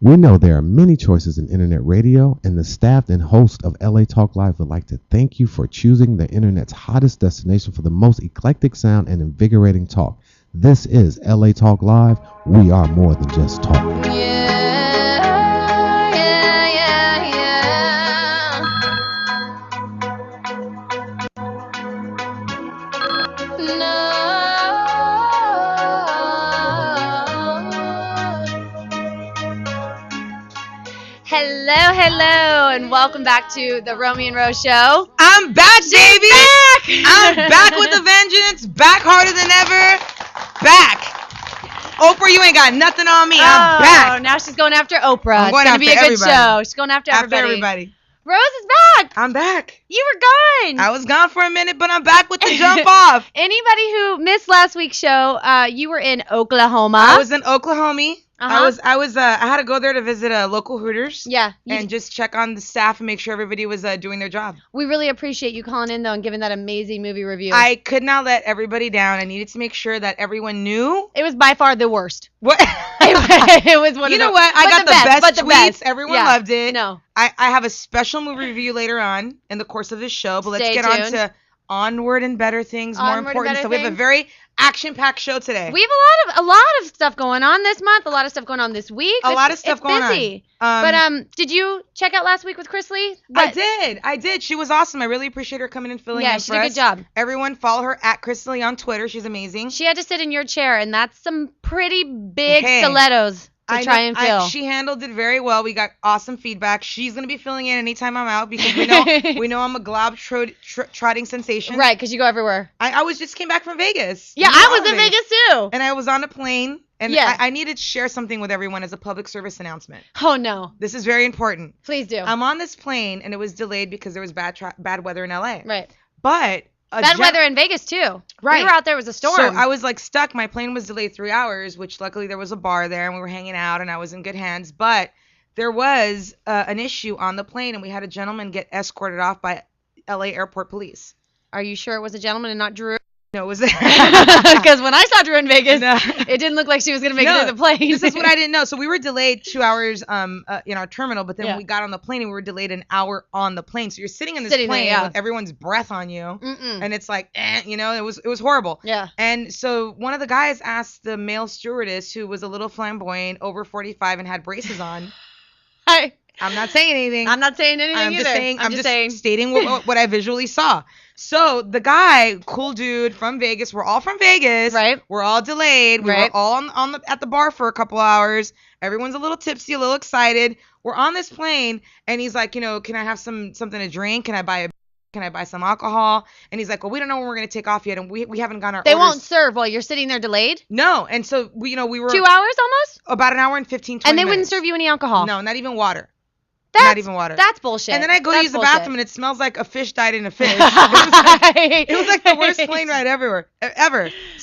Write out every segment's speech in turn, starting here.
We know there are many choices in internet radio, and the staff and host of LA Talk Live would like to thank you for choosing the internet's hottest destination for the most eclectic sound and invigorating talk. This is LA Talk Live. We are more than just talk. Hello, and welcome back to the Romi and Rose Show. I'm back, baby. I'm back with a vengeance. Back harder than ever. Back. Oprah, you ain't got nothing on me. I'm back. Now she's going after Oprah. I'm going it's going to be a good everybody. show. She's going after everybody. Rose is back. I'm back. You were gone. I was gone for a minute, but I'm back with the jump off. Anybody who missed last week's show, you were in Oklahoma. I was in Oklahoma. I had to go there to visit local Hooters. Yeah. And just check on the staff and make sure everybody was doing their job. We really appreciate you calling in, though, and giving that amazing movie review. I could not let everybody down. I needed to make sure that everyone knew. It was by far the worst. What? It was one of the... You know what? I got the best tweets. Everyone loved it. No. I have a special movie review later on in the course of this show, but let's get on to onward and better things, more important. So we have a very action-packed show today. We have a lot of stuff going on this month, a lot of stuff going on this week. A lot of stuff going busy. But did you check out last week with Chris Lee? I did. She was awesome. I really appreciate her coming and filling in for us. Yeah, she did a good job. Everyone follow her at Chris Lee on Twitter. She's amazing. She had to sit in your chair, and that's some pretty big stilettos. To try and fill. She handled it very well. We got awesome feedback. She's going to be filling in anytime I'm out because we know I'm a globe-trotting sensation. Right, because you go everywhere. I just came back from Vegas. Yeah, I was in Vegas too. And I was on a plane. And I needed to share something with everyone as a public service announcement. Oh, no. This is very important. Please do. I'm on this plane, and it was delayed because there was bad weather in L.A. Right. But... bad weather in Vegas, too. Right. We were out there. It was a storm. So I was, stuck. My plane was delayed 3 hours, which luckily there was a bar there, and we were hanging out, and I was in good hands. But there was an issue on the plane, and we had a gentleman get escorted off by L.A. airport police. Are you sure it was a gentleman and not Drew? No, it was because when I saw Drew in Vegas, it didn't look like she was going to make it to the plane. This is what I didn't know. So we were delayed 2 hours in our terminal, but then when we got on the plane, and we were delayed an hour on the plane. So you're sitting in this plane with everyone's breath on you, and it's like, it was horrible. Yeah. And so one of the guys asked the male stewardess, who was a little flamboyant, over 45, and had braces on. I'm not saying anything. I'm not saying anything I'm just saying. Stating what I visually saw. So the guy, cool dude from Vegas. We're all from Vegas. Right. We're all delayed. We were all at the bar for a couple hours. Everyone's a little tipsy, a little excited. We're on this plane, and he's like, can I have something to drink? Can I buy some alcohol? And he's like, well, we don't know when we're going to take off yet, and we haven't gotten our orders. They won't serve while you're sitting there delayed? No. And so we were 2 hours almost? About an hour and 15, 20 minutes. And they wouldn't serve you any alcohol? No, not even water. Not even water. That's bullshit. And then I go to use the bathroom, and it smells like a fish died in a fish. It was like the worst plane ride ever.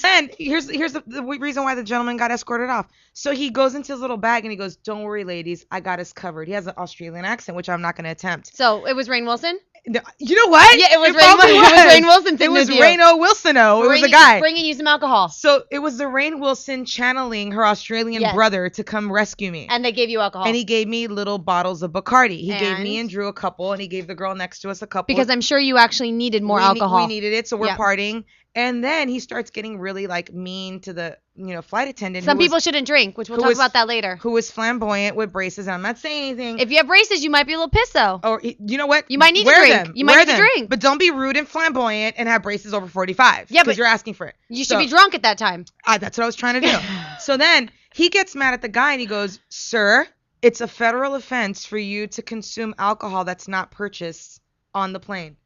And here's the reason why the gentleman got escorted off. So he goes into his little bag, and he goes, "Don't worry, ladies, I got us covered." He has an Australian accent, which I'm not going to attempt. So it was Rainn Wilson? No, you know what? Yeah, it was Rainn Wilson. It was Rainn Wilson-o. It was a guy. Bringing you some alcohol. So it was the Rainn Wilson channeling her Australian brother to come rescue me. And they gave you alcohol. And he gave me little bottles of Bacardi. He gave me and Drew a couple, and he gave the girl next to us a couple. Because I'm sure you actually needed more alcohol. We needed it, so we're partying. And then he starts getting really mean to the flight attendant. Some people shouldn't drink, which we'll talk about that later. Who was flamboyant with braces, and I'm not saying anything. If you have braces, you might be a little pissed though. Or you know what? You might need to drink. You might need to drink. But don't be rude and flamboyant and have braces over 45. Yeah, because you're asking for it. You should be drunk at that time. That's what I was trying to do. So then he gets mad at the guy, and he goes, "Sir, it's a federal offense for you to consume alcohol that's not purchased on the plane.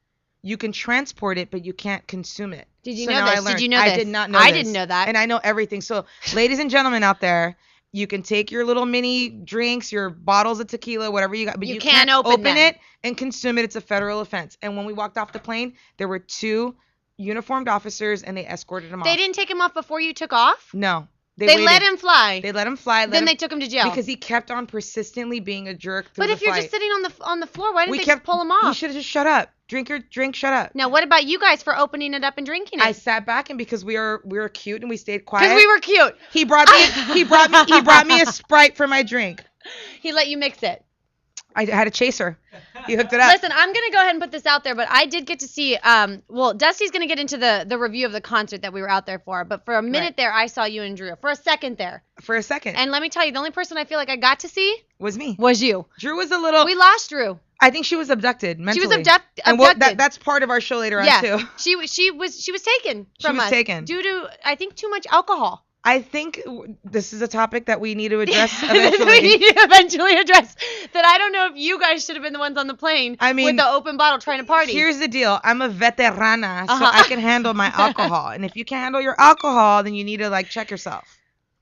You can transport it, but you can't consume it." Did you know this? Did you know this? I did not know this. I didn't know that. And I know everything. So, ladies and gentlemen out there, you can take your little mini drinks, your bottles of tequila, whatever you got, but you can't open it and consume it. It's a federal offense. And when we walked off the plane, there were 2 uniformed officers, and they escorted him off. They didn't take him off before you took off? No. They let him fly. They let him fly. Then they took him to jail. Because he kept on persistently being a jerk through But the if you're flight. just sitting on the floor, why didn't they just pull him off? He should have just shut up. Drink your drink, shut up. Now, what about you guys for opening it up and drinking it? I sat back, and because we were cute and we stayed quiet. Because we were cute. He brought me a Sprite for my drink. He let you mix it. I had a chaser. He hooked it up. Listen, I'm going to go ahead and put this out there, but I did get to see, well, Dusty's going to get into the review of the concert that we were out there for, but for a minute there, I saw you and Drew. For a second there. For a second. And let me tell you, the only person I feel like I got to see was me. Was you. Drew was a little. We lost Drew. I think she was abducted mentally. She was abducted. And that's part of our show later on too. She was taken from us. She was taken. Due to, I think, too much alcohol. I think this is a topic that we need to address eventually. We need to eventually address that. I don't know if you guys should have been the ones on the plane with the open bottle trying to party. Here's the deal. I'm a veterana, so I can handle my alcohol. And if you can't handle your alcohol, then you need to check yourself.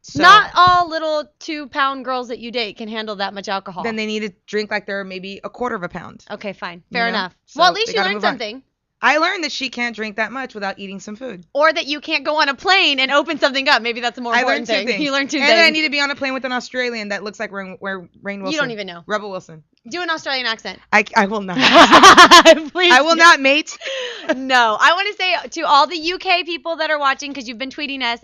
So, not all little 2-pound girls that you date can handle that much alcohol. Then they need to drink like they're maybe a quarter of a pound. Okay, fine. Fair enough. So well, at least you learned something. I learned that she can't drink that much without eating some food. Or that you can't go on a plane and open something up. Maybe that's a more important thing. You learned two things. And I need to be on a plane with an Australian that looks like Rainn Wilson. You don't even know. Rebel Wilson. Do an Australian accent. I will not. Please. I will not, mate. No. I want to say to all the UK people that are watching, because you've been tweeting us,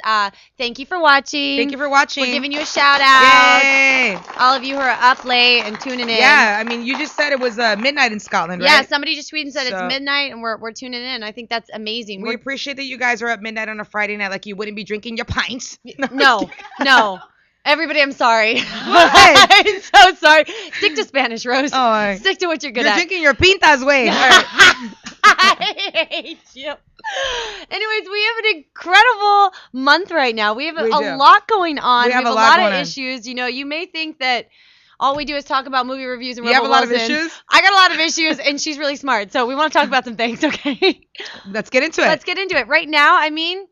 thank you for watching. Thank you for watching. We're giving you a shout out. Yay. All of you who are up late and tuning in. Yeah, I mean, you just said it was midnight in Scotland, right? Yeah, somebody just tweeted and said it's midnight and we're tuning in. I think that's amazing. We appreciate that you guys are up midnight on a Friday night like you wouldn't be drinking your pints. No. Everybody, I'm sorry. I'm so sorry. Stick to Spanish, Rose. Oh, stick to what you're good at. You're drinking your pintas, way. I hate you. Anyways, we have an incredible month right now. We have a lot going on. We have a lot of issues. You know, you may think that all we do is talk about movie reviews and Rebel Wilson. You have a lot of issues? I got a lot of issues, and she's really smart. So we want to talk about some things, okay? Let's get into it. Right now, I mean,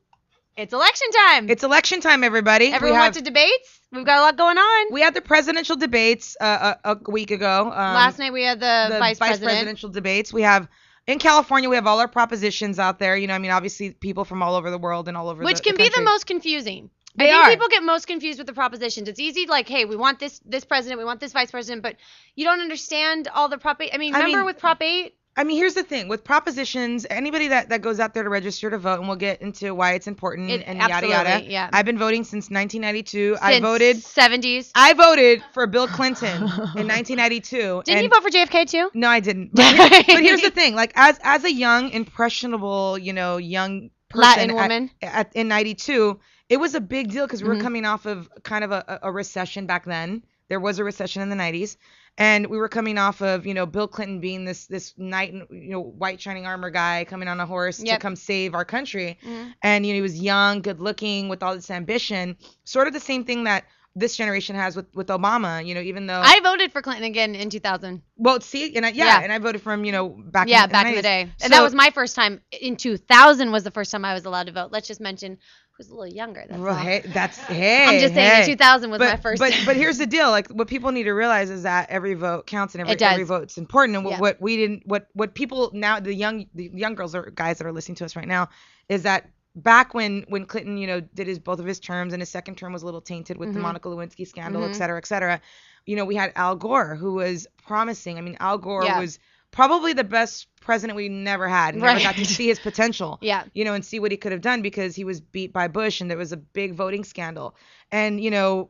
it's election time. It's election time, everybody. Everyone went to debates. We've got a lot going on. We had the presidential debates a week ago. Last night we had the vice presidential debates. We have in California, we have all our propositions out there. You know, I mean, obviously people from all over the world and all over Which can be the most confusing. I think people get most confused with the propositions. It's easy, like, hey, we want this president, we want this vice president, but you don't understand all the Prop 8. I mean, remember with Prop 8? I mean, here's the thing. With propositions, anybody that goes out there to register to vote, and we'll get into why it's important and yada, yada. Yeah. I've been voting since 1992. I voted 70s. I voted for Bill Clinton in 1992. Didn't you vote for JFK too? No, I didn't. But here's the thing. Like, as a young, impressionable, young person Latin woman in 92, it was a big deal because we were coming off of kind of a recession back then. There was a recession in the 90s. And we were coming off of, Bill Clinton being this knight, white shining armor guy coming on a horse to come save our country. And, he was young, good looking, with all this ambition. Sort of the same thing that this generation has with Obama, even though I voted for Clinton again in 2000. Well, see, and I voted for him, back in the day. And that was my first time. In 2000 was the first time I was allowed to vote. Let's just mention who's a little younger. That's all. I'm just saying 2000 was my first time. But here's the deal. Like, what people need to realize is that every vote counts and every vote's important. And what people now, the young girls or guys that are listening to us right now, is that back when Clinton, did both of his terms, and his second term was a little tainted with the Monica Lewinsky scandal, et cetera, we had Al Gore, who was promising. I mean, Al Gore was probably the best president we never had. Never got to see his potential. And see what he could have done, because he was beat by Bush and there was a big voting scandal. And,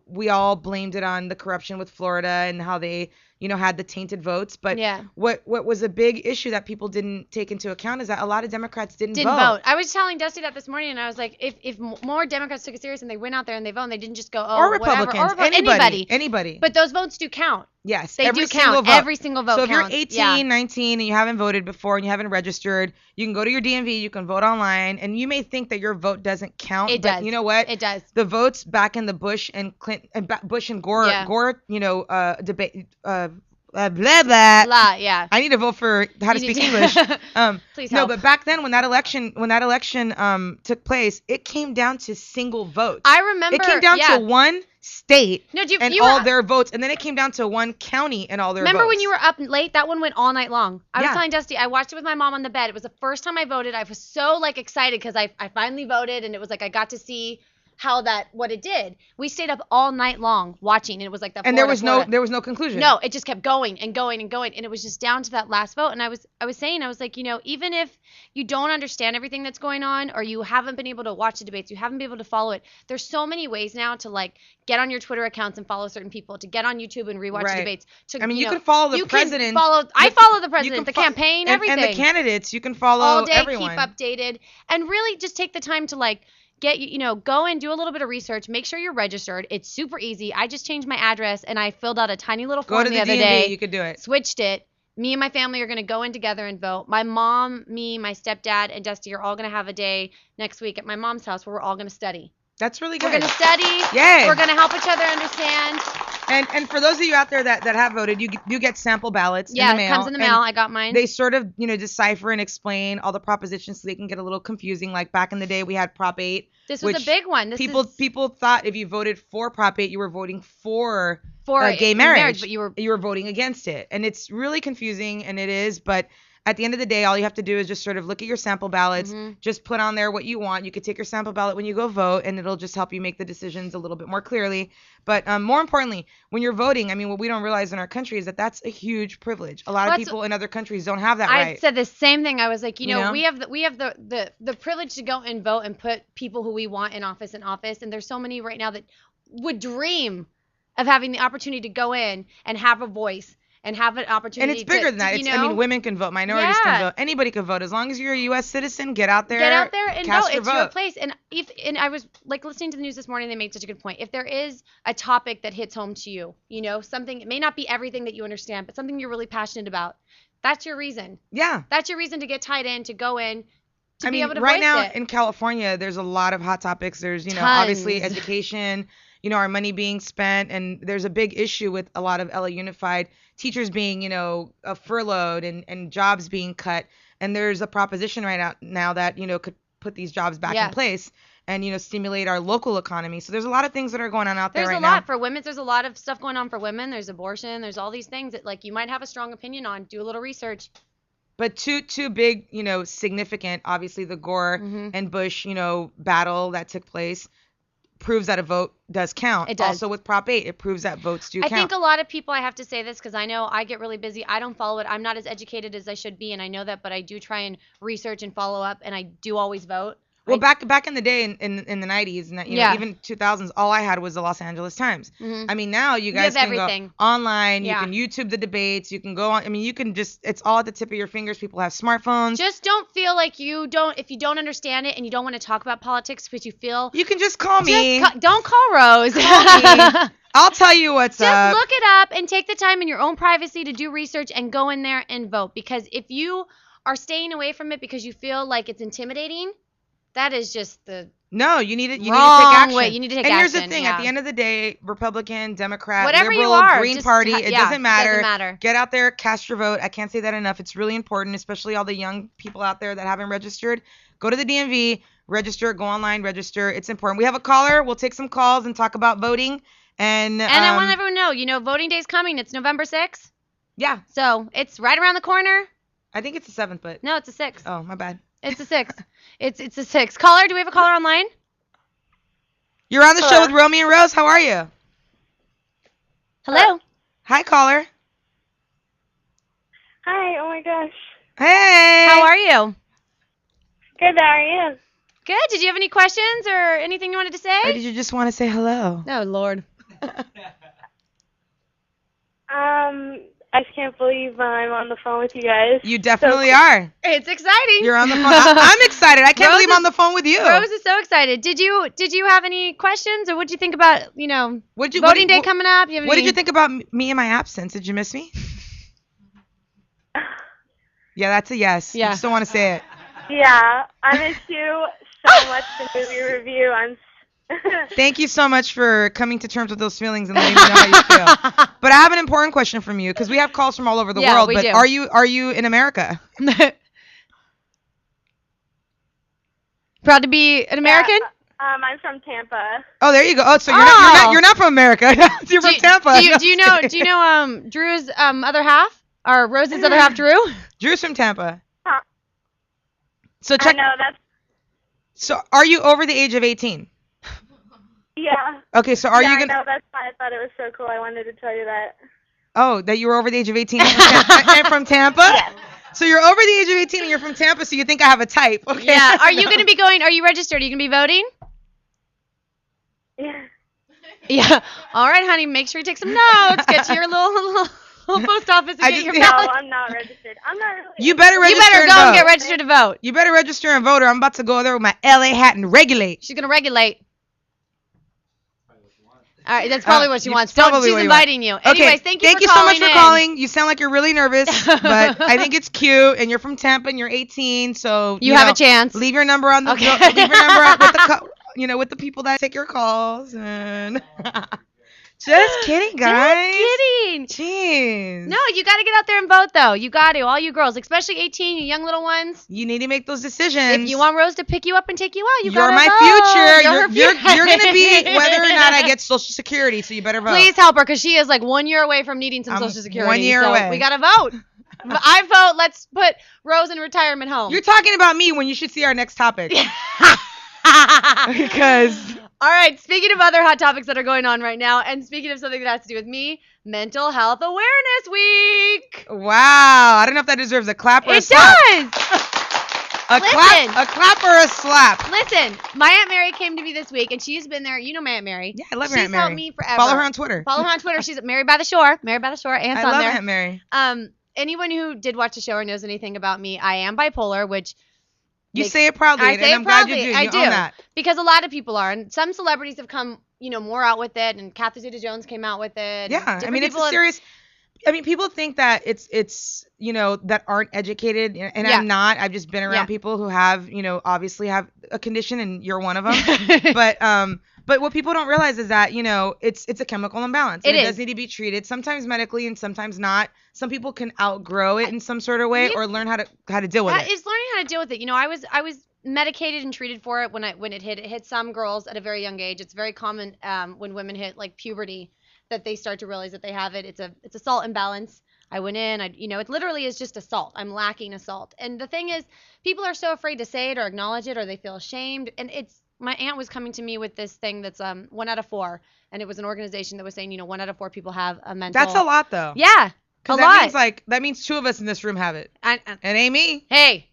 we all blamed it on the corruption with Florida and how they, had the tainted votes. But what was a big issue that people didn't take into account is that a lot of Democrats didn't vote. I was telling Dusty that this morning, and I was like, if more Democrats took it serious and they went out there and they voted and they didn't just go, or Republicans, anybody. But those votes do count. Yes, they do count. Every single vote counts. So if you're 18, 19, and you haven't voted before and you haven't registered, you can go to your DMV, you can vote online, and you may think that your vote doesn't count. It but does. You know what? It does. The votes back in the Bush and Clinton, Bush and Gore, debate. Blah blah. Yeah. I need to vote for how to speak English. Please help. No, but back then when that election took place, it came down to single votes. I remember it came down to one state and you all their votes, and then it came down to one county and all their votes. Remember when you were up late? That one went all night long. I was telling Dusty, I watched it with my mom on the bed. It was the first time I voted. I was so excited because I finally voted, and it was like I got to see what it did. We stayed up all night long watching, and it was like that. And there was no conclusion. No, it just kept going and going and going, and it was just down to that last vote. And I was like, even if you don't understand everything that's going on, or you haven't been able to watch the debates, you haven't been able to follow it. There's so many ways now to like get on your Twitter accounts and follow certain people, to get on YouTube and rewatch the debates. You can follow the president. I follow the president, the campaign, everything, and the candidates. You can follow all day, everyone. keep updated, and really just take the time to like. Go and do a little bit of research. Make sure you're registered. It's super easy. I just changed my address and I filled out a tiny little form the other day. You could do it. Switched it. Me and my family are going to go in together and vote. My mom, me, my stepdad, and Dusty are all going to have a day next week at my mom's house where we're all going to study. That's really good. We're going to study. Yay. We're going to help each other understand. And for those of you out there that have voted, you get sample ballots in the mail. Yeah, it comes in the mail. I got mine. They sort of, decipher and explain all the propositions so they can get a little confusing. Like back in the day, we had Prop 8. This was a big one. People thought if you voted for Prop 8, you were voting for gay marriage, but you were voting against it. And it's really confusing, and it is, but at the end of the day, all you have to do is just sort of look at your sample ballots, just put on there what you want. You could take your sample ballot when you go vote, and it'll just help you make the decisions a little bit more clearly. But more importantly, when you're voting, what we don't realize in our country is that that's a huge privilege. A lot of people in other countries don't have that right. I said the same thing. I was like, we have the privilege to go and vote and put people who we want in office, and there's so many right now that would dream of having the opportunity to go in and have a voice. And have an opportunity. And it's bigger than that. Women can vote, minorities can vote, anybody can vote. As long as you're a U.S. citizen, get out there and cast vote. Your it's your place. And I was like listening to the news this morning. They made such a good point. If there is a topic that hits home to you, something, it may not be everything that you understand, but something you're really passionate about. That's your reason. Yeah. That's your reason to get tied in, to go in, to be able to right voice now it. In California, there's a lot of hot topics. There's, obviously education. Our money being spent, and there's a big issue with a lot of LA Unified teachers being, furloughed and jobs being cut. And there's a proposition right now that, could put these jobs back in place and, stimulate our local economy. So there's a lot of things that are going on out there right now. There's a lot for women. There's a lot of stuff going on for women. There's abortion. There's all these things that, like, you might have a strong opinion on. Do a little research. But two big, significant, obviously the Gore and Bush, battle that took place proves that a vote does count. It does. Also with Prop 8, it proves that votes do count. I think a lot of people, I have to say this because I know I get really busy. I don't follow it. I'm not as educated as I should be, and I know that, but I do try and research and follow up, and I do always vote. Well, back in the day in the 90s and even 2000s, all I had was the Los Angeles Times. Now you guys can everything. Go online. You can YouTube the debates. You can go on. You can just, it's all at the tip of your fingers. People have smartphones. Just don't feel like if you don't understand it and you don't want to talk about politics because you feel. You can just call me. Don't call Rose. Call me. I'll tell you what's up. Just look it up and take the time in your own privacy to do research and go in there and vote. Because if you are staying away from it because you feel like it's intimidating, that is just the no. You need to take action. You need to take action. And here's the thing: at the end of the day, Republican, Democrat, whatever Liberal, you are, Green Party, it doesn't matter. It doesn't matter. Get out there, cast your vote. I can't say that enough. It's really important, especially all the young people out there that haven't registered. Go to the DMV, register. Go online, register. It's important. We have a caller. We'll take some calls and talk about voting. And I want everyone to know, voting day's coming. It's November 6th. Yeah. So it's right around the corner. I think it's the 7th, but no, it's the 6th. Oh, my bad. It's the 6th. It's the 6th. Caller, do we have a caller online? You're on the show with Romi and Rose. How are you? Hello. Hi, caller. Hi. Oh my gosh. Hey. How are you? Good. How are you? Good. Did you have any questions or anything you wanted to say? Or did you just want to say hello? Oh, Lord. I just can't believe I'm on the phone with you guys. You definitely are. It's exciting. You're on the phone. I'm excited. I can't believe I'm on the phone with you. Rose is so excited. Did you have any questions, or what did you think about voting day coming up? What did you think about me in my absence? Did you miss me? Yeah, that's a yes. Yeah. You just don't want to say it. Yeah, I miss you so much. The movie review. Thank you so much for coming to terms with those feelings and letting me know how you feel. But I have an important question from you because we have calls from all over the world. But do. Are you in America? Proud to be an American? Yeah, I'm from Tampa. Oh, there you go. Oh, so you're not from America. You're from Tampa. Do you know Drew's other half, or Rose's other half, Drew? Drew's from Tampa. Huh. So check. I know that's. So are you over the age of 18? Yeah. Okay, so are you gonna? No, that's why I thought it was so cool. I wanted to tell you that. Oh, that you were over the age of 18 and from Tampa? Yes. So you're over the age of 18 and you're from Tampa, so you think I have a type? Okay. Yeah. Are you gonna be going? Are you registered? Are you gonna be voting? Yeah. Yeah. All right, honey. Make sure you take some notes. Get to your little post office and get your ballot. No, I'm not registered. I'm not really. You better register. You better go and get registered to vote. You better register and vote, or I'm about to go there with my LA hat and regulate. She's gonna regulate. All right, that's probably what she wants. She's inviting you. Okay, anyways, thank you so much for calling. You sound like you're really nervous, but I think it's cute. And you're from Tampa, and you're 18, so you have a chance. Leave your number on the. Okay. Leave your number with the with the people that take your calls. And just kidding, guys. Just kidding. Jeez. No, you got to get out there and vote, though. You got to, all you girls, especially 18, you young little ones. You need to make those decisions. If you want Rose to pick you up and take you out, you got to vote. You're my future. You're going to be whether or not I get Social Security, so you better vote. Please help her, because she is like 1 year away from needing some Social Security. 1 year away. We got to vote. I vote. Let's put Rose in retirement home. You're talking about me when you should see our next topic. Because... All right, speaking of other hot topics that are going on right now, and speaking of something that has to do with me, Mental Health Awareness Week. Wow. I don't know if that deserves a clap or a slap. It does. A clap or a slap. Listen, my Aunt Mary came to me this week, and she's been there. You know my Aunt Mary. Yeah, I love Aunt Mary. She's helped me forever. Follow her on Twitter. She's Mary by the Shore. Mary by the Shore. Aunt's on there. I love Aunt Mary. Anyone who did watch the show or knows anything about me, I am bipolar, which... You say it proudly, and I'm glad you do. I do. Own that. Because a lot of people are, and some celebrities have come, more out with it, and Catherine Zeta-Jones came out with it. Yeah, I mean, it's a serious... I mean, people think that it's that aren't educated, and I'm not. I've just been around people who have, obviously have a condition, and you're one of them. But what people don't realize is that, it's a chemical imbalance. It does need to be treated, sometimes medically and sometimes not. Some people can outgrow it in some sort of way or learn how to deal with it. It's learning how to deal with it. I was medicated and treated for it when it hit. It hit some girls at a very young age. It's very common when women hit like puberty that they start to realize that they have it. It's a salt imbalance. I went in, it literally is just a salt. I'm lacking a salt. And the thing is, people are so afraid to say it or acknowledge it, or they feel ashamed. And my aunt was coming to me with this thing that's 1 out of 4, and it was an organization that was saying 1 out of 4 people have a mental. That's a lot though. Yeah, a lot. That means 2 of us in this room have it. It ain't me. Hey,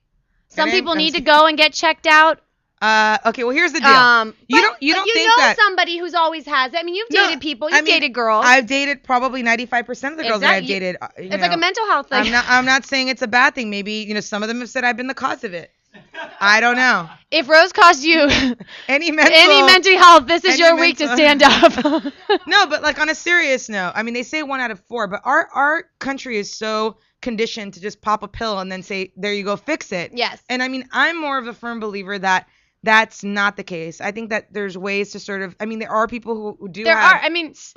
some people need to go and get checked out. Okay, well here's the deal. You don't think that somebody who's always has it. I mean, you've dated people, you've dated girls. I've dated probably 95% of the girls that I've dated. It's like a mental health thing. I'm not saying it's a bad thing. Maybe some of them have said I've been the cause of it. I don't know. If Rose caused you any mental health, this is your week to stand up. No, but like on a serious note, I mean, they say 1 out of 4, but our country is so conditioned to just pop a pill and then say, there you go, fix it. Yes. And I mean, I'm more of a firm believer that that's not the case. I think that there's ways to sort of, I mean, there are people who do serious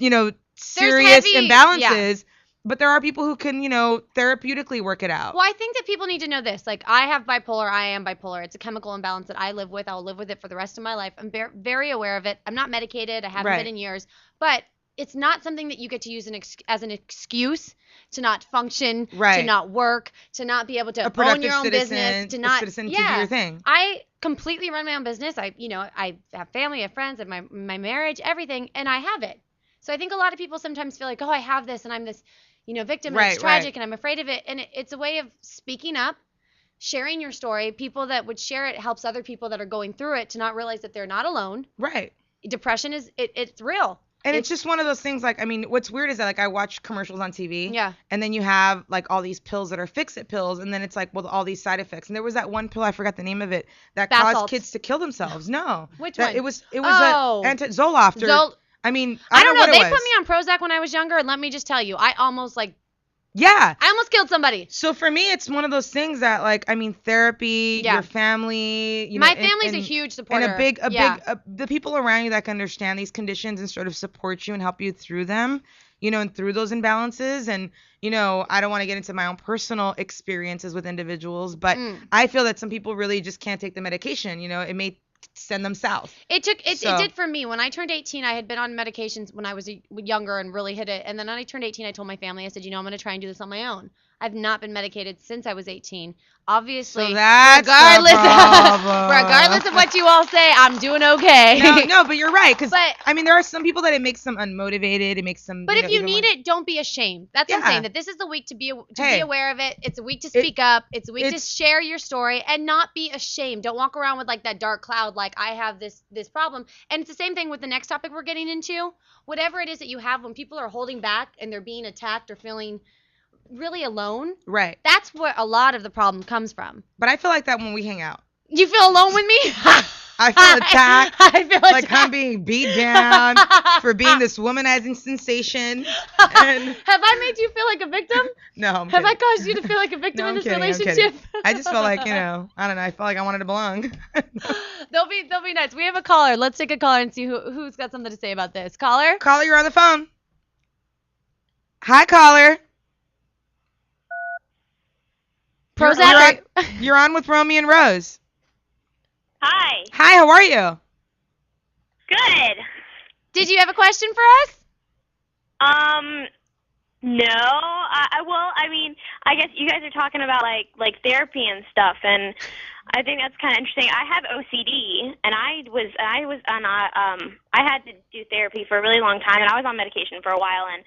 imbalances. But there are people who can, therapeutically work it out. Well, I think that people need to know this. Like, I have bipolar. I am bipolar. It's a chemical imbalance that I live with. I'll live with it for the rest of my life. I'm very aware of it. I'm not medicated. I haven't been in years. But it's not something that you get to use as an excuse to not function, to not work, to not be able to own your own business, to not to do your thing. I completely run my own business. I have family, I have friends, I have my marriage, everything, and I have it. So I think a lot of people sometimes feel like, oh, I have this, and I'm this victim, and it's tragic, and I'm afraid of it. And it's a way of speaking up, sharing your story. People that would share it helps other people that are going through it to not realize that they're not alone. Right. Depression it's real. And it's just one of those things, like, I mean, what's weird is that, like, I watch commercials on TV. Yeah. And then you have, like, all these pills that are fix-it pills, and then it's like, well, all these side effects. And there was that one pill, I forgot the name of it, that caused kids to kill themselves. No. Which one? It was Zoloft. I mean, I don't know. They put me on Prozac when I was younger, and let me just tell you, I almost killed somebody. So for me, it's one of those things that, like, I mean, therapy, your family, my family's a huge supporter, and the people around you that can understand these conditions and sort of support you and help you through them, and through those imbalances. And I don't want to get into my own personal experiences with individuals, but I feel that some people really just can't take the medication. It may send them south. It did for me. When I turned 18, I had been on medications when I was younger and really hit it. And then when I turned 18, I told my family, I said, I'm going to try and do this on my own. I've not been medicated since I was 18. Obviously, so that's regardless of what you all say, I'm doing okay. No, but you're right. Because I mean, there are some people that it makes them unmotivated. It makes them. But if you need it, don't be ashamed. That's what I'm saying. That this is the week to be aware of it. It's a week to speak up. It's a week to share your story and not be ashamed. Don't walk around with like that dark cloud, like I have this problem. And it's the same thing with the next topic we're getting into. Whatever it is that you have, when people are holding back and they're being attacked or feeling really alone, right? That's where a lot of the problem comes from. But I feel like that when we hang out. You feel alone with me? I feel attacked. I feel like I'm being beat down for being this womanizing sensation. And have I made you feel like a victim? No. Have I caused you to feel like a victim in this relationship? I just felt like, I don't know. I felt like I wanted to belong. They'll be nice. We have a caller. Let's take a caller and see who's got something to say about this. Caller? Caller, you're on the phone. Hi, caller. Prozac. You're on with Romi and Rose. Hi. Hi, how are you? Good. Did you have a question for us? No. I mean, I guess you guys are talking about like therapy and stuff, and I think that's kind of interesting. I have OCD, and I was on I had to do therapy for a really long time, and I was on medication for a while, and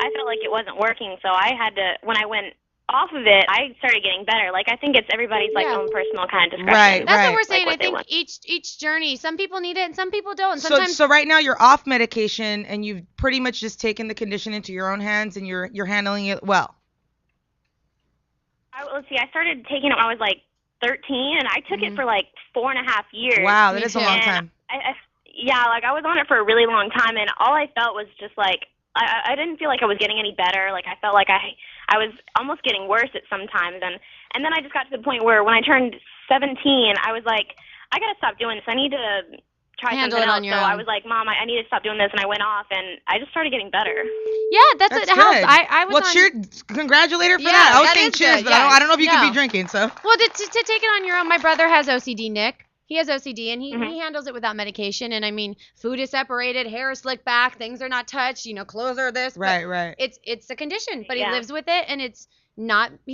I felt like it wasn't working, so I had to, when I went off of it, I started getting better. Like, I think it's everybody's own personal kind of discretion. Right. That's what we're saying. I think each journey, some people need it and some people don't. Sometimes so right now you're off medication and you've pretty much just taken the condition into your own hands and you're handling it well. Let's see, I started taking it when I was like 13, and I took it for like 4.5 years. Wow, that is a long time. I was on it for a really long time, and all I felt was just like, I didn't feel like I was getting any better. Like, I felt like I was almost getting worse at some times. And then I just got to the point where when I turned 17, I was like, I got to stop doing this. I need to try Handle something it else. on your so own. I was like, Mom, I need to stop doing this. And I went off, and I just started getting better. Yeah, that's what helps. Good. I was congratulate her for Yeah, that. I was that saying is cheers, good, but yeah. I don't know if you No. could be drinking, so. Well, to take it on your own, my brother has OCD, Nick. He has OCD, and he handles it without medication. And I mean, food is separated, hair is slicked back, things are not touched, clothes are this. Right. It's a condition, but he lives with it, and he's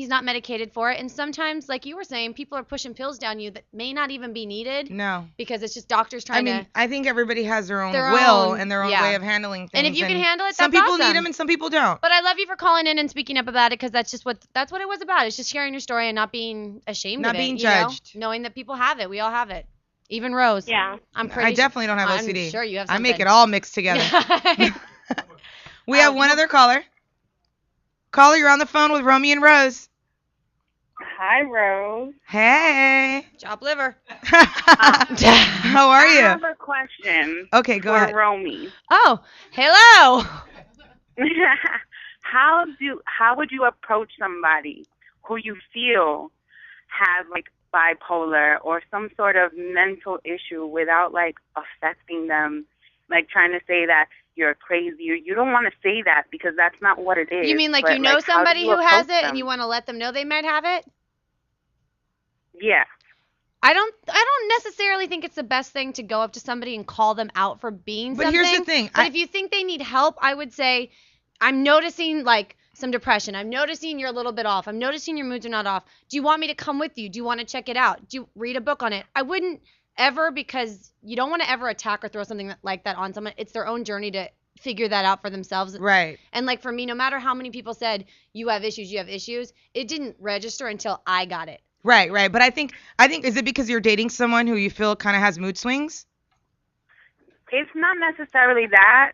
not medicated for it. And sometimes, like you were saying, people are pushing pills down you that may not even be needed. No. Because it's just doctors trying to. I think everybody has their own will and their own way of handling things. And if you can handle it, some that's people awesome. need them and some people don't. But I love you for calling in and speaking up about it, because that's what it was about. It's just sharing your story and not being ashamed of it. Not being judged. Knowing that people have it. We all have it. Even Rose. Yeah. I definitely don't have OCD. I'm sure you have I something. make it all mixed together. We have one other caller. Caller, you're on the phone with Romi and Rose. Hi, Rose. Hey. Chop liver. How are you? I have a question. Okay, go ahead. For Romi. Oh, hello. How would you approach somebody who you feel has like bipolar or some sort of mental issue without like affecting them, like trying to say that you're crazy? You don't want to say that because that's not what it is. You mean like but, you know how do somebody you who has approach it them? and you want to let them know they might have it? Yeah. I don't necessarily think it's the best thing to go up to somebody and call them out for being something. But here's the thing. But if you think they need help, I would say, I'm noticing like some depression. I'm noticing you're a little bit off. I'm noticing your moods are not off. Do you want me to come with you? Do you want to check it out? Do you read a book on it? I wouldn't ever, because you don't want to ever attack or throw something like that on someone. It's their own journey to figure that out for themselves. Right. And like for me, no matter how many people said you have issues, it didn't register until I got it. Right. But I think is it because you're dating someone who you feel kind of has mood swings? It's not necessarily that.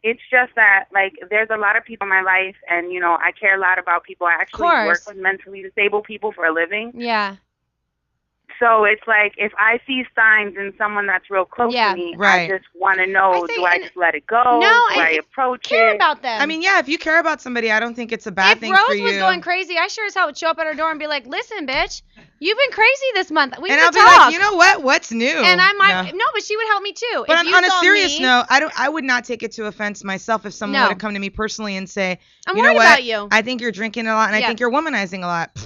It's just that, like, there's a lot of people in my life, and, I care a lot about people. I actually work with mentally disabled people for a living. Yeah. So it's like, if I see signs in someone that's real close to me, I just want to know, do I just let it go? Do I approach care about them. I mean, yeah, if you care about somebody, I don't think it's a bad thing Rose for you. If Rose was going crazy, I sure as hell would show up at her door and be like, listen, bitch, you've been crazy this month. We need to talk. And I'll be like, you know what? What's new? And I might, no, but she would help me too. But on a serious note, I would not take it to offense myself if someone were to come to me personally and say, I'm you know worried what? about you. I think you're drinking a lot, and I think you're womanizing a lot.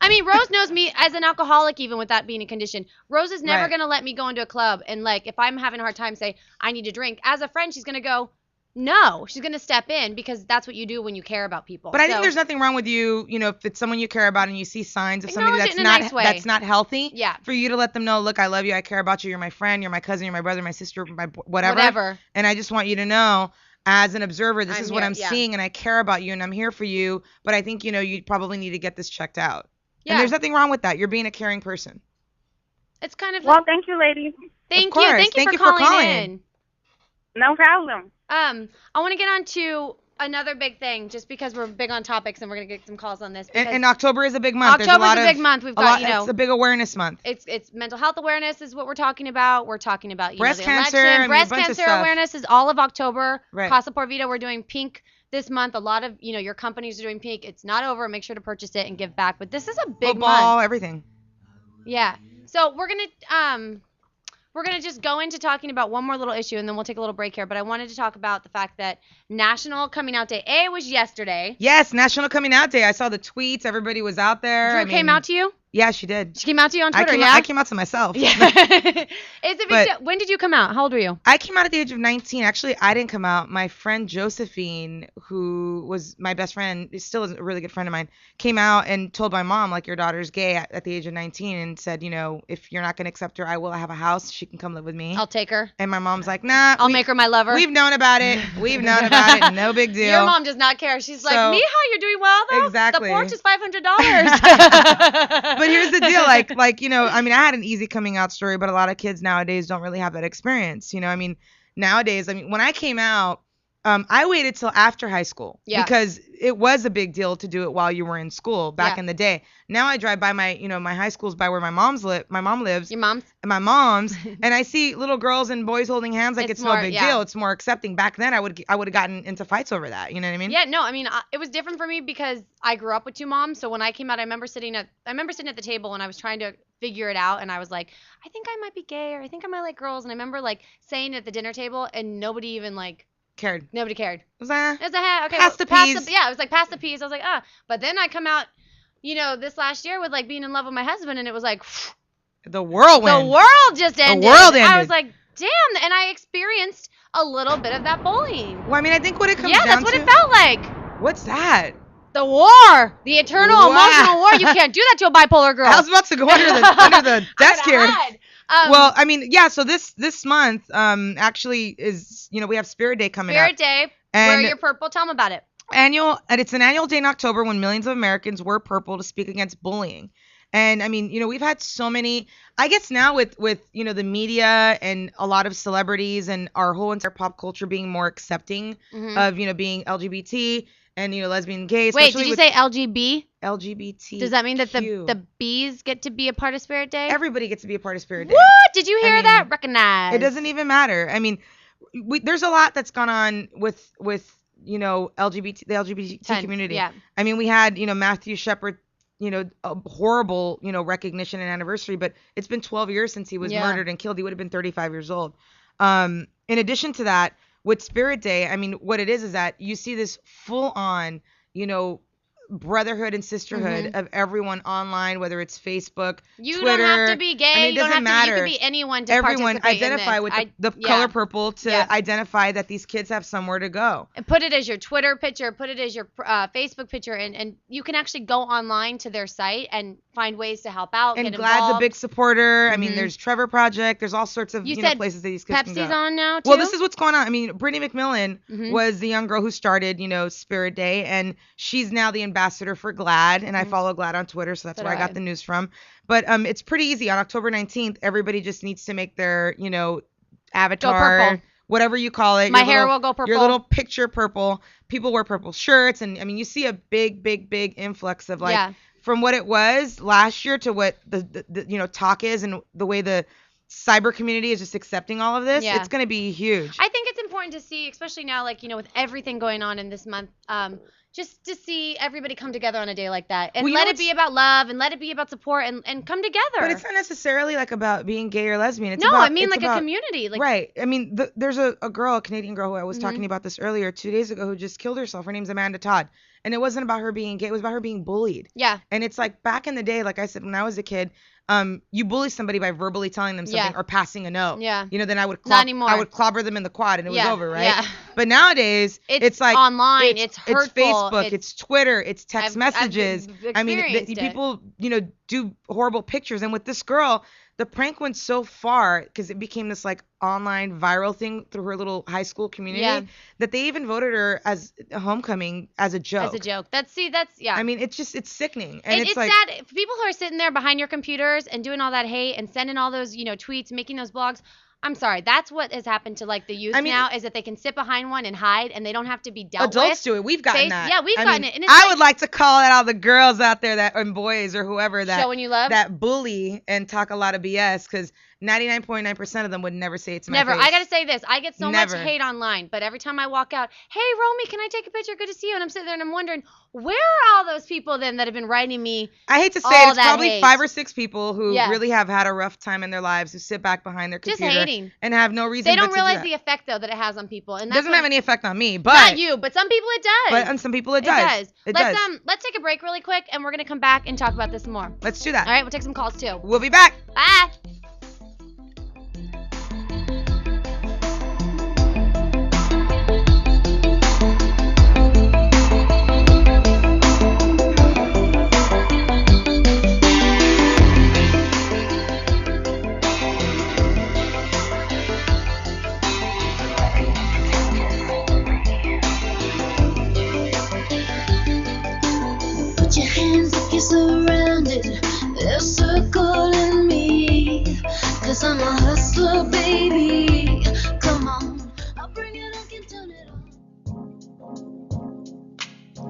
I mean, Rose knows me as an alcoholic, even with that being a condition. Rose is never going to let me go into a club and, like, if I'm having a hard time, say, I need to drink. As a friend, she's going to go, No, she's going to step in because that's what you do when you care about people. But I think there's nothing wrong with you, if it's someone you care about and you see signs of somebody that's not healthy, for you to let them know, look, I love you, I care about you, you're my friend, you're my cousin, you're my brother, my sister, my whatever. And I just want you to know, as an observer, this is what I'm seeing, and I care about you, and I'm here for you. But I think, you probably need to get this checked out. Yeah. And there's nothing wrong with that. You're being a caring person. It's kind of. Well, thank you, ladies. Thank you. Thank you for calling in. No problem. I want to get on to another big thing, just because we're big on topics and we're going to get some calls on this. And October is a big month. October is a big month. We've got, it's a big awareness month. It's mental health awareness is what we're talking about. We're talking about, breast the cancer. election. Breast cancer awareness is all of October. Right. Casa Por Vida, we're doing pink this month. A lot of, your companies are doing pink. It's not over. Make sure to purchase it and give back. But this is a big Football, month. Everything. Yeah. So we're going to just go into talking about one more little issue, and then we'll take a little break here. But I wanted to talk about the fact that National Coming Out Day, was yesterday. Yes, National Coming Out Day. I saw the tweets. Everybody was out there. Drew came out to you? Yeah, she did. She came out to you on Twitter, I came out to myself. Yeah. It's a big deal. When did you come out? How old were you? I came out at the age of 19. Actually, I didn't come out. My friend Josephine, who was my best friend, still is a really good friend of mine, came out and told my mom, like, your daughter's gay at the age of 19, and said, if you're not going to accept her, I will have a house. She can come live with me. I'll take her. And my mom's like, nah. I'll make her my lover. We've known about it. No big deal. Your mom does not care. She's like, Mija, you're doing well, though? Exactly. The porch is $500. But here's the deal. I had an easy coming out story, but a lot of kids nowadays don't really have that experience. Nowadays, when I came out, I waited till after high school because it was a big deal to do it while you were in school back in the day. Now I drive by my high school's by where my mom lives. Your mom's? And my mom's, and I see little girls and boys holding hands like it's no big deal. It's more accepting. Back then, I would have gotten into fights over that. You know what I mean? Yeah, no, it was different for me because I grew up with two moms. So when I came out, I remember sitting at the table and I was trying to figure it out, and I was like, I think I might be gay, or I think I might like girls. And I remember saying it at the dinner table, and nobody even cared. Nobody cared. It was okay. Pass the peas. It was like pass the peas. I was like, But then I come out, this last year with being in love with my husband, and it was like the whirlwind. The world just ended. The world ended. I was like, damn, and I experienced a little bit of that bullying. Well, I think what it comes down to. Yeah, that's what it felt like. What's that? The war, the eternal emotional war. You can't do that to a bipolar girl. I was about to go under the desk here. So this month actually is, we have Spirit Day coming up. Spirit Day. Wear your purple. Tell them about it. It's an annual day in October when millions of Americans wear purple to speak against bullying. And we've had so many, I guess now with the media and a lot of celebrities and our whole entire pop culture being more accepting of, being LGBT and, lesbian, gay. Wait, did you say LGB? LGBT. Does that mean that the B's get to be a part of Spirit Day? Everybody gets to be a part of Spirit Day. What? Did you hear that? Recognize. It doesn't even matter. There's a lot that's gone on with the LGBT community. Yeah. We had, Matthew Shepard, a horrible, recognition and anniversary, but it's been 12 years since he was murdered and killed. He would have been 35 years old. In addition to that, with Spirit Day, what it is that you see this full on, brotherhood and sisterhood of everyone online, whether it's Facebook, you Twitter. Don't have to be gay. It doesn't matter. You can be anyone to Everyone identify in with the color purple to identify that these kids have somewhere to go. And put it as your Twitter picture, put it as your Facebook picture, and you can actually go online to their site and find ways to help out. And get Glad's involved. a big supporter. There's Trevor Project. There's all sorts of places that these kids Pepsi's can go. on now too? Well, this is what's going on. Brittany McMillan was the young girl who started, Spirit Day, and she's now the ambassador for Glad. And I follow Glad on Twitter, so that's where I got the news from. But it's pretty easy. On October 19th, everybody just needs to make their, avatar, whatever you call it. My hair will go purple. Your little picture purple. People wear purple shirts, and you see a big influx of from what it was last year to what the talk is, and the way the cyber community is just accepting all of this. It's going to be huge. I think it's important to see, especially now, with everything going on in this month, just to see everybody come together on a day like that, and let it be about love, and let it be about support, and come together. But it's not necessarily about being gay or lesbian. It's a about, community. Right. there's a girl, a Canadian girl who I was talking about this earlier 2 days ago, who just killed herself. Her name's Amanda Todd. And it wasn't about her being gay. It was about her being bullied. Yeah. And it's back in the day, like I said, when I was a kid, you bully somebody by verbally telling them something or passing a note. Yeah. Then I would clobber them in the quad and it was over, right? Yeah. But nowadays it's like online, it's hurtful, it's Facebook, it's Twitter, it's text messages. People, do horrible pictures. And with this girl, the prank went so far because it became this like online viral thing through her little high school community that they even voted her as a homecoming as a joke. That's it's sickening. And it's like, sad. People who are sitting there behind your computers and doing all that hate and sending all those, tweets, making those blogs. I'm sorry. That's what has happened to like the youth now is that they can sit behind one and hide and they don't have to be dealt with. Adults do it. We've gotten that. Yeah, we've gotten it. And I would like to call out all the girls out there and boys or whoever that showing you love, that bully and talk a lot of BS because 99.9% of them would never say it to my face. I gotta say this. I get so much hate online, but every time I walk out, hey Romi, can I take a picture? Good to see you. And I'm sitting there and I'm wondering, where are all those people then that have been writing me? I hate to say it, it's probably 5 or 6 people who really have had a rough time in their lives, who sit back behind their computer just hating and have no reason. They don't realize the effect though that it has on people, and that doesn't have any effect on me. But not you, but some people it does. But on some people it does. Let's take a break really quick, and we're gonna come back and talk about this more. Let's do that. All right, we'll take some calls too. We'll be back. Bye. Your hands if you're surrounded, they're circling me, 'cause I'm a hustler, baby. Come on, I'll bring it, I can turn it on.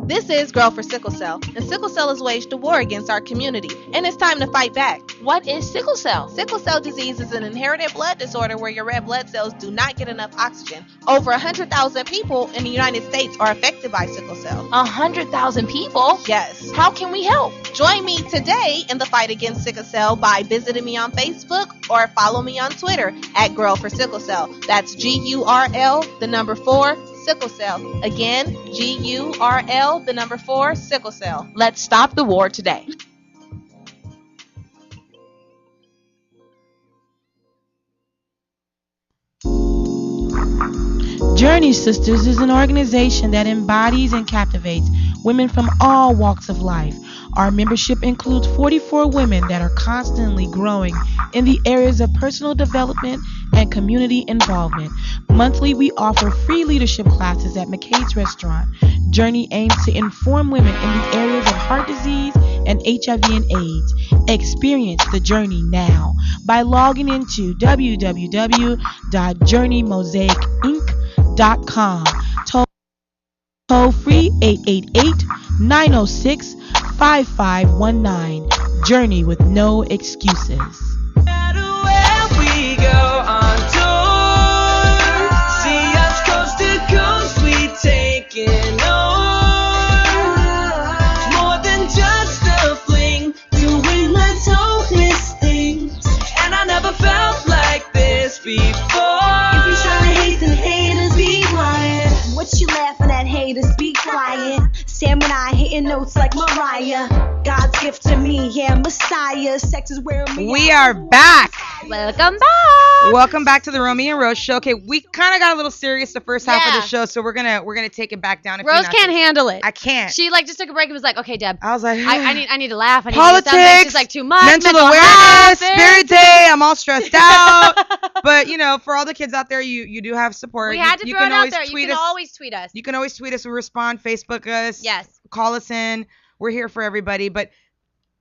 This is Girl for Sickle Cell, and sickle cell has waged a war against our community, and it's time to fight back. What is sickle cell? Sickle cell disease is an inherited blood disorder where your red blood cells do not get enough oxygen. Over 100,000 people in the United States are affected by sickle cell. 100,000 people? Yes. How can we help? Join me today in the fight against sickle cell by visiting me on Facebook or follow me on Twitter at Girl for Sickle Cell. That's GURL, the number 4, sickle cell. Again, GURL, the number 4, sickle cell. Let's stop the war today. Journey Sisters is an organization that embodies and captivates women from all walks of life. Our membership includes 44 women that are constantly growing in the areas of personal development and community involvement. Monthly, we offer free leadership classes at McKay's Restaurant. Journey aims to inform women in the areas of heart disease and HIV and AIDS. Experience the journey now by logging into www.journeymosaicinc.com. Toll free 888-906-5519. Journey with no excuses. What you laughing at, haters? Be quiet. Sam and I hitting notes like Mariah. God's gift to me, yeah, Messiah. Sex is where we are back. Welcome back. Welcome back to the Romi and Rose show. Okay, we kind of got a little serious the first half of the show, so we're gonna take it back down. Rose can't handle it. I can't. She just took a break and was like, "Okay, Deb." I was like, I need to laugh. I need politics. To do something. She's like, too much. Mental awareness. Spirit Day. I'm all stressed out. But for all the kids out there, you do have support. We had to throw it out there. You can always tweet us. You can always tweet us. We respond. Facebook us. Yes. Call us in. We're here for everybody. But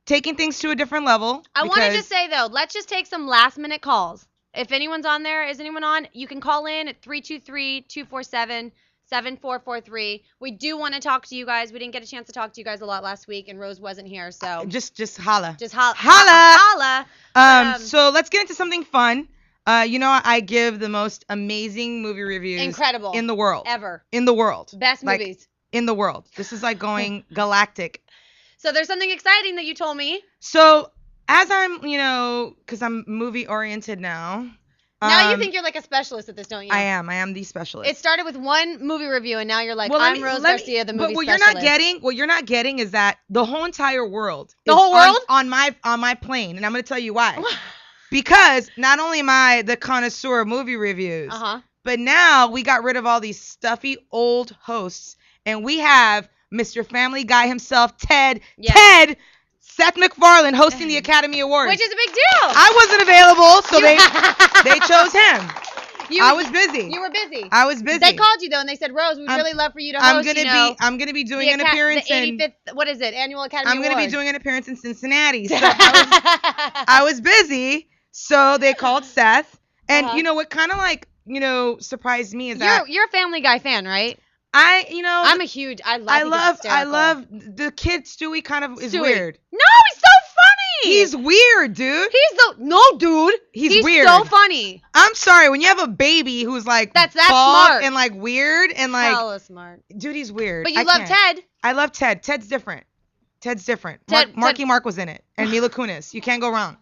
taking things to a different level. I want to just say though, let's just take some last minute calls. If anyone's on there, is anyone on? You can call in at 323-247-7443. We do want to talk to you guys. We didn't get a chance to talk to you guys a lot last week, and Rose wasn't here, so just holla. Just holla. Holla. So let's get into something fun. I give the most amazing movie reviews. Incredible. In the world. Ever. In the world. Best movies. In the world. This is like going galactic. So there's something exciting that you told me. So as I'm, because I'm movie oriented now, Now you think you're like a specialist at this, don't you? I am the specialist. It started with one movie review, and now you're like, I'm Rose Garcia, the movie but what specialist. What you're not getting is that the whole entire world. The whole world? On my plane, and I'm going to tell you why. Because not only am I the connoisseur of movie reviews, but now we got rid of all these stuffy old hosts, and we have Mr. Family Guy himself, Ted. Yes. Ted! Seth MacFarlane hosting the Academy Awards. Which is a big deal. I wasn't available, so they chose him. I was busy. You were busy. I was busy. They called you though, and they said, "Rose, we'd really love for you to host." I'm gonna be doing an appearance the 85th. What is it? Annual Academy I'm Awards. gonna be doing an appearance in Cincinnati. So I was busy, so they called Seth, and you know what? Kind of like surprised me is that you're a Family Guy fan, right? I'm a huge. I love the kid Stewie. Kind of is weird. No, he's so funny. He's weird, dude. He's weird. So funny. I'm sorry, when you have a baby who's like that's bald smart and like weird and like hella smart. Dude, he's weird. But you love Ted. I love Ted. Ted's different. Marky Mark was in it, and Mila Kunis. You can't go wrong.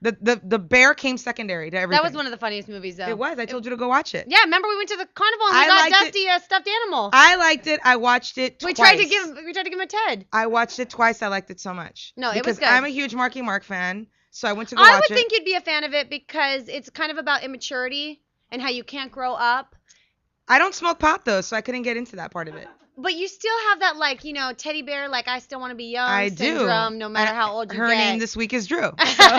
The bear came secondary to everything. That was one of the funniest movies, though. It was. I told you to go watch it. Yeah, remember we went to the carnival and we got Dusty a stuffed animal. I liked it. I watched it twice. We tried to give him a Ted. I watched it twice. I liked it so much. No, it was good. Because I'm a huge Marky Mark fan, so I went to go watch it. I would think you'd be a fan of it because it's kind of about immaturity and how you can't grow up. I don't smoke pot though, so I couldn't get into that part of it. But you still have that, like, teddy bear, like, I still want to be young syndrome, no matter how old you get. Her name this week is Drew. So.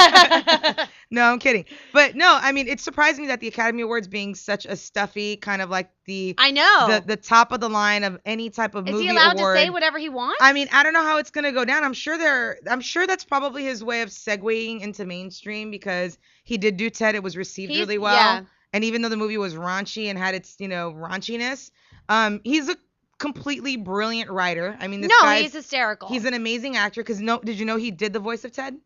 No, I'm kidding. But no, I mean, it surprised me that the Academy Awards being such a stuffy kind of like the top of the line of any type of movie award. Is he allowed to say whatever he wants? I mean, I don't know how it's gonna go down. I'm sure that's probably his way of segueing into mainstream because he did do Ted. It was received really well. Yeah. And even though the movie was raunchy and had its raunchiness, he's a completely brilliant writer. I mean, he's hysterical. He's an amazing actor. Did you know he did the voice of Ted?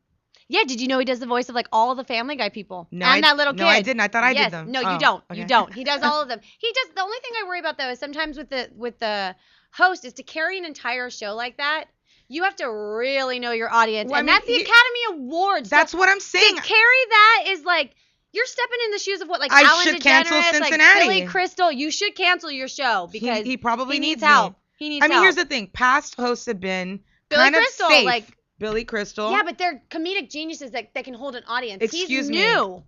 Yeah, did you know he does the voice of like all of the Family Guy people? No, and that little kid. No, I didn't. I thought I did them. No, you don't. Okay. You don't. He does all of them. The only thing I worry about though is sometimes with the host is to carry an entire show like that. You have to really know your audience, and that's the Academy Awards. That's what I'm saying. To carry that is like. You're stepping in the shoes of what, like, I Ellen should DeGeneres, cancel Cincinnati. like Billy Crystal. You should cancel your show because he probably needs help. Me. He needs help. I mean, here's the thing. Past hosts have been Billy Crystal, safe. Like Billy Crystal. Yeah, but they're comedic geniuses that can hold an audience. Excuse me. He's new.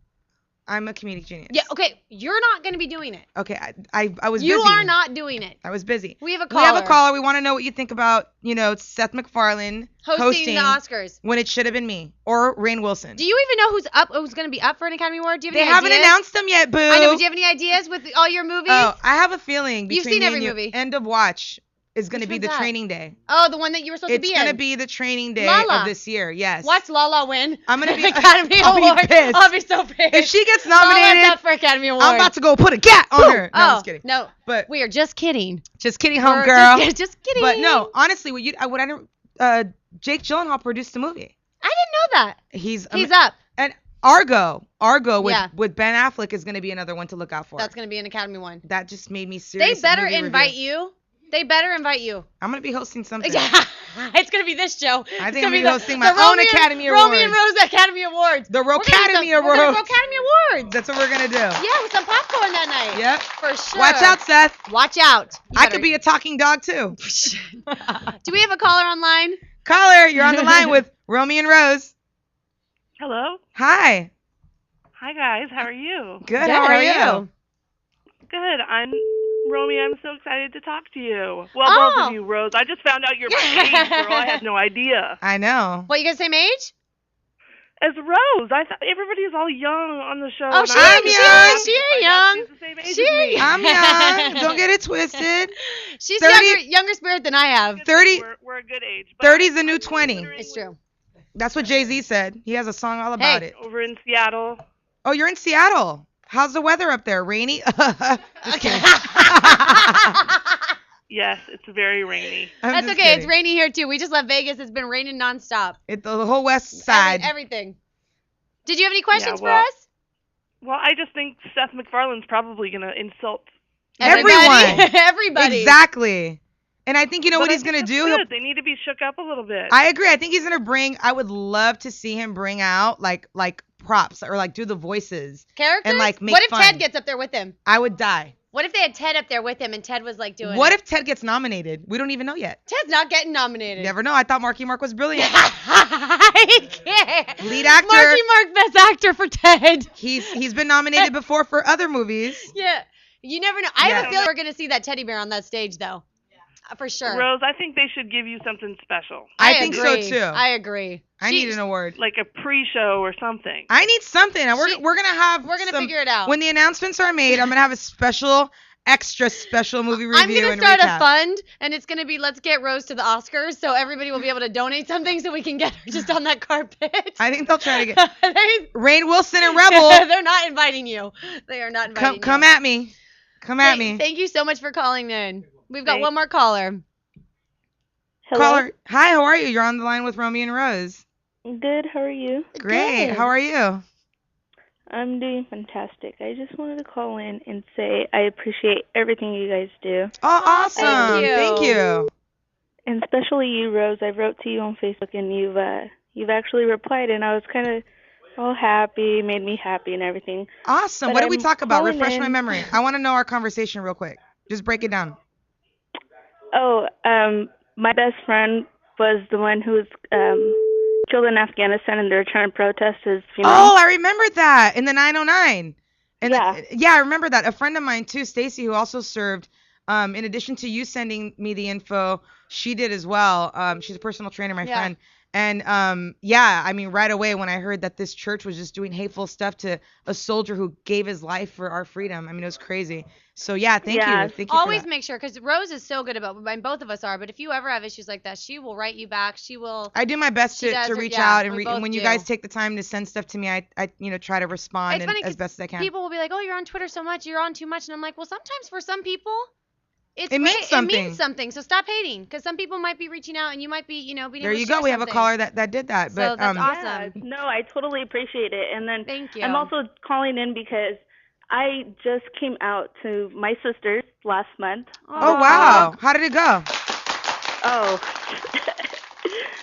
I'm a comedic genius. Yeah, okay. You're not going to be doing it. Okay, I was busy. You are not doing it. I was busy. We have a caller. We want to know what you think about, Seth MacFarlane hosting the Oscars. When it should have been me or Rainn Wilson. Do you even know who's going to be up for an Academy Award? Do you have any ideas? They haven't announced them yet, boo. I know, but do you have any ideas with all your movies? Oh, I have a feeling You've seen every movie. End of Watch is going to be the training day. Oh, the one that you were supposed to be in. It's going to be the training day of this year, yes. Watch Lala win. I'm going to be Academy Award. I'll be pissed. I'll be so pissed. If she gets nominated Lala's up for Academy Award. I'm about to go put a gat on her. No, I'm just kidding. No, but we are just kidding. Just kidding, homegirl. Just kidding. But no, honestly, Jake Gyllenhaal produced the movie. I didn't know that. He's up. And Argo with Ben Affleck is going to be another one to look out for. That's going to be an Academy one. That just made me serious. They better invite you. They better invite you. I'm going to be hosting something. It's going to be this show. I think I'm going to be hosting my own Academy Awards. Romi and Rose Academy Awards. The Rocademy Awards. The Rocademy Awards. That's what we're going to do. Yeah, with some popcorn that night. Yep. For sure. Watch out, Seth. Watch out. I could be a talking dog, too. Do we have a caller online? Caller, you're on the line with Romi and Rose. Hello. Hi. Hi, guys. How are you? Good. How are you? Good. I'm Romi. I'm so excited to talk to you. Well, both of you, Rose. I just found out you're my age, girl. I had no idea. I know. What, you guys same age? As Rose. I thought everybody's all young on the show. Oh, she ain't young. She's the same age as me. I'm young. Don't get it twisted. She's younger spirit than I have. 30. We're a good age. 30's the new 20. It's true. That's what Jay-Z said. He has a song all about it. Over in Seattle. Oh, you're in Seattle. How's the weather up there? Rainy? Just kidding. Yes, it's very rainy. That's okay. Kidding. It's rainy here, too. We just left Vegas. It's been raining nonstop. The whole west side. Everything. Did you have any questions for us? Well, I just think Seth MacFarlane's probably going to insult everyone. Everybody. Exactly. And I think what he's going to do. They need to be shook up a little bit. I agree. I think he's going to I would love to see him bring out like props or like do the voices. Characters? And like make What if fun. Ted gets up there with him? I would die. What if they had Ted up there with him and Ted was like doing What it? if Ted gets nominated? We don't even know yet. Ted's not getting nominated. Never know. I thought Marky Mark was brilliant. I can't. Lead actor. Marky Mark, best actor for Ted. He's been nominated before for other movies. Yeah. You never know. I have a feeling we're going to see that teddy bear on that stage, though. For sure. Rose, I think they should give you something special. I think so, too. I agree. I need an award. Like a pre-show or something. I need something. We're going to figure it out. When the announcements are made, I'm going to have a extra special movie review. I'm going to start a fund, and it's going to be Let's Get Rose to the Oscars, so everybody will be able to donate something so we can get her just on that carpet. I think they'll try to get Rainn Wilson and Rebel. They're not inviting you. They are not inviting you. Come at me. Come at me. Thank you so much for calling in. We've got one more caller. Hello? Caller. Hi, how are you? You're on the line with Romi and Rose. Good, how are you? Great. Good. How are you? I'm doing fantastic. I just wanted to call in and say I appreciate everything you guys do. Oh, awesome. Thank you. And especially you, Rose. I wrote to you on Facebook and you've actually replied, and I was kind of all happy, made me happy and everything. Awesome. But What did we I'm talk about? calling Refresh my in- memory. I want to know our conversation real quick. Just break it down. Oh, my best friend was the one who was killed in Afghanistan, and they were trying to protest his funeral. Oh, I remembered that in the 909. And yeah. I remember that. A friend of mine too, Stacy, who also served. In addition to you sending me the info, she did as well. She's a personal trainer, my friend. And I mean, right away when I heard that this church was just doing hateful stuff to a soldier who gave his life for our freedom, I mean, it was crazy. So thank you. Thank you. Always for that. make sure, because Rose is so good about, and both of us are. But if you ever have issues like that, she will write you back. She will. I do my best to reach out and when you guys take the time to send stuff to me, I try to respond as best as I can. People will be like, "Oh, you're on Twitter so much, you're on too much," and I'm like, "Well, sometimes for some people." It means something. It means something. So stop hating, because some people might be reaching out, and you might be, being able to There you share go. We have a something. caller that did that. So But that's awesome. Yeah, no, I totally appreciate it. And then Thank you. I'm also calling in because I just came out to my sisters last month. Oh wow! How did it go? Oh,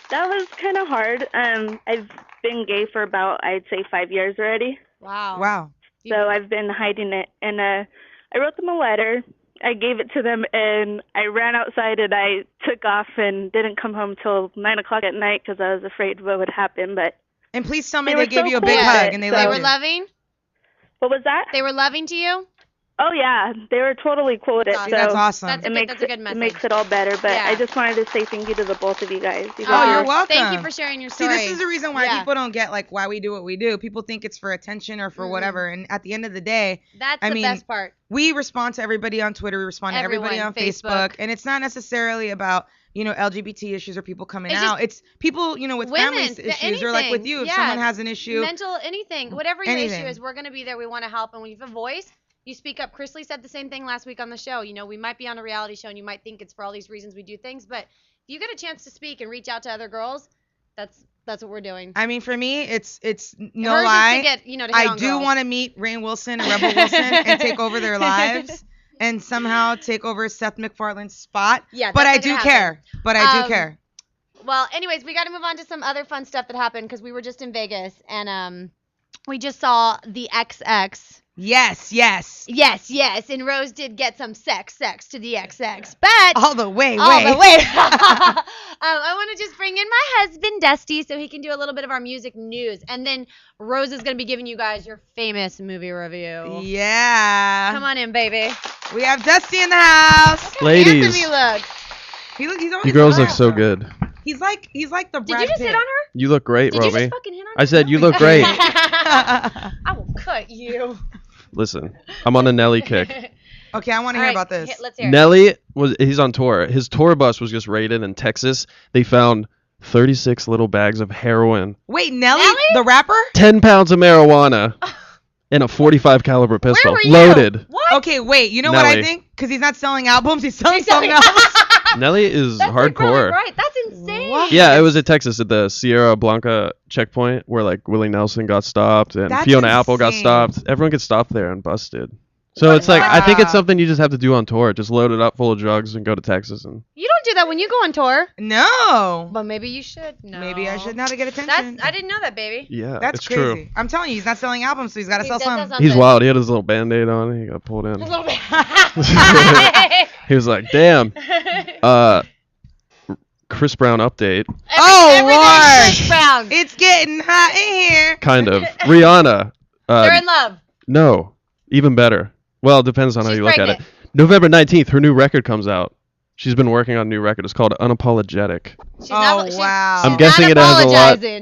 that was kind of hard. I've been gay for about, I'd say, 5 years already. Wow. So I've been hiding it, and I wrote them a letter. I gave it to them, and I ran outside, and I took off and didn't come home till 9 o'clock at night because I was afraid what would happen. And please tell me they they were gave so you a cool big with hug it, and they so- They loved were you. loving. What was that? They were loving to you. Oh yeah, they were totally cool with it. Awesome. So That's awesome. That's a good message. It makes it all better. But Yeah. I just wanted to say thank you to the both of you guys. You Oh, guys you're are- welcome. Thank you for sharing your See, story. this is the reason why Yeah. people don't get why we do what we do. People think it's for attention or for whatever. And at the end of the day, That's I the mean, best part. we respond to everybody on Twitter. We respond to everybody Everyone, on Facebook. Facebook. And it's not necessarily about, LGBT issues or people coming It's out. just It's people, with family issues or like with you. If someone has an issue. Mental, anything. Whatever your Anything. issue is, we're going to be there. We want to help. And when you have a voice, you speak up. Chris Lee said the same thing last week on the show. We might be on a reality show and you might think it's for all these reasons we do things. But if you get a chance to speak and reach out to other girls, that's what we're doing. I mean, for me, it's no Hers is lie. to get, to hit I on do girls. want to meet Rainn Wilson and Rebel Wilson and take over their lives and somehow take over Seth MacFarlane's spot. Yeah, but that's I not do gonna care. happen. But I do care. Well, anyways, we got to move on to some other fun stuff that happened because we were just in Vegas and we just saw the XX. Yes. Yes, and Rose did get some sex to the XX, but All the way. I want to just bring in my husband Dusty so he can do a little bit of our music news, and then Rose is gonna be giving you guys your famous movie review. Yeah. Come on in, baby. We have Dusty in the house. Handsome Ladies. you look. He's always You girls look smart. so good. He's like the Did Brad you just Pitt. hit on her? You look great, Did you Romy. just fucking hit on her? I said you look great. I will cut you. Listen, I'm on a Nelly kick. Okay, I want to hear about this. Let's hear it. Nelly he's on tour. His tour bus was just raided in Texas. They found 36 little bags of heroin, Wait, Nelly, the rapper? 10 pounds of marijuana, and a 45 caliber pistol were you? loaded. What? Okay, wait. You know what I Nelly. think? Because he's not selling albums. He's selling something else. Nelly is That's like hardcore. really right. That's insane. What? Yeah, it was at Texas at the Sierra Blanca checkpoint where like Willie Nelson got stopped and That's Fiona Apple got insane. stopped. Everyone gets stopped there and busted. So it's like, I think it's something you just have to do on tour. Just load it up full of drugs and go to Texas. And You don't do that when you go on tour. No. But maybe you should. No. Maybe I should now to get attention. I didn't know that, baby. Yeah, That's it's crazy. true. I'm telling you, he's not selling albums, so he's got to sell some. He's wild. He had his little Band-Aid on. He got pulled in. A little bit. He was like, damn. Chris Brown update. Lord. Chris Brown. It's getting hot in here. Kind of. Rihanna. They're in love. No. Even better. Well, it depends on how you look at it. November 19th, her new record comes out. She's been working on a new record. It's called Unapologetic. Wow. I'm guessing it has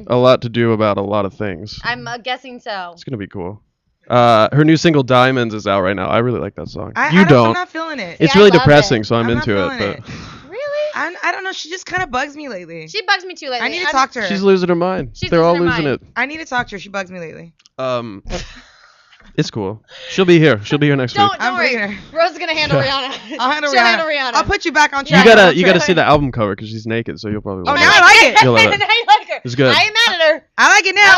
a lot to do about a lot of things. I'm guessing so. It's going to be cool. Her new single Diamonds is out right now. I really like that song. I'm not feeling it. It's really depressing, so I'm into it. But really? I don't know. She just kind of bugs me lately. She bugs me too lately. I need to talk to her. She's losing her mind. They're all losing it. I need to talk to her. She bugs me lately. It's cool. She'll be here. She'll be here next week. Don't worry. Rose is gonna handle Rihanna. I'll handle She'll Rihanna. handle Rihanna. I'll put you back on track. You gotta see the album cover because she's naked, so you'll probably. Oh, now I like it. You'll love it. Now you like her. It's good. I ain't mad at her. I like it now. I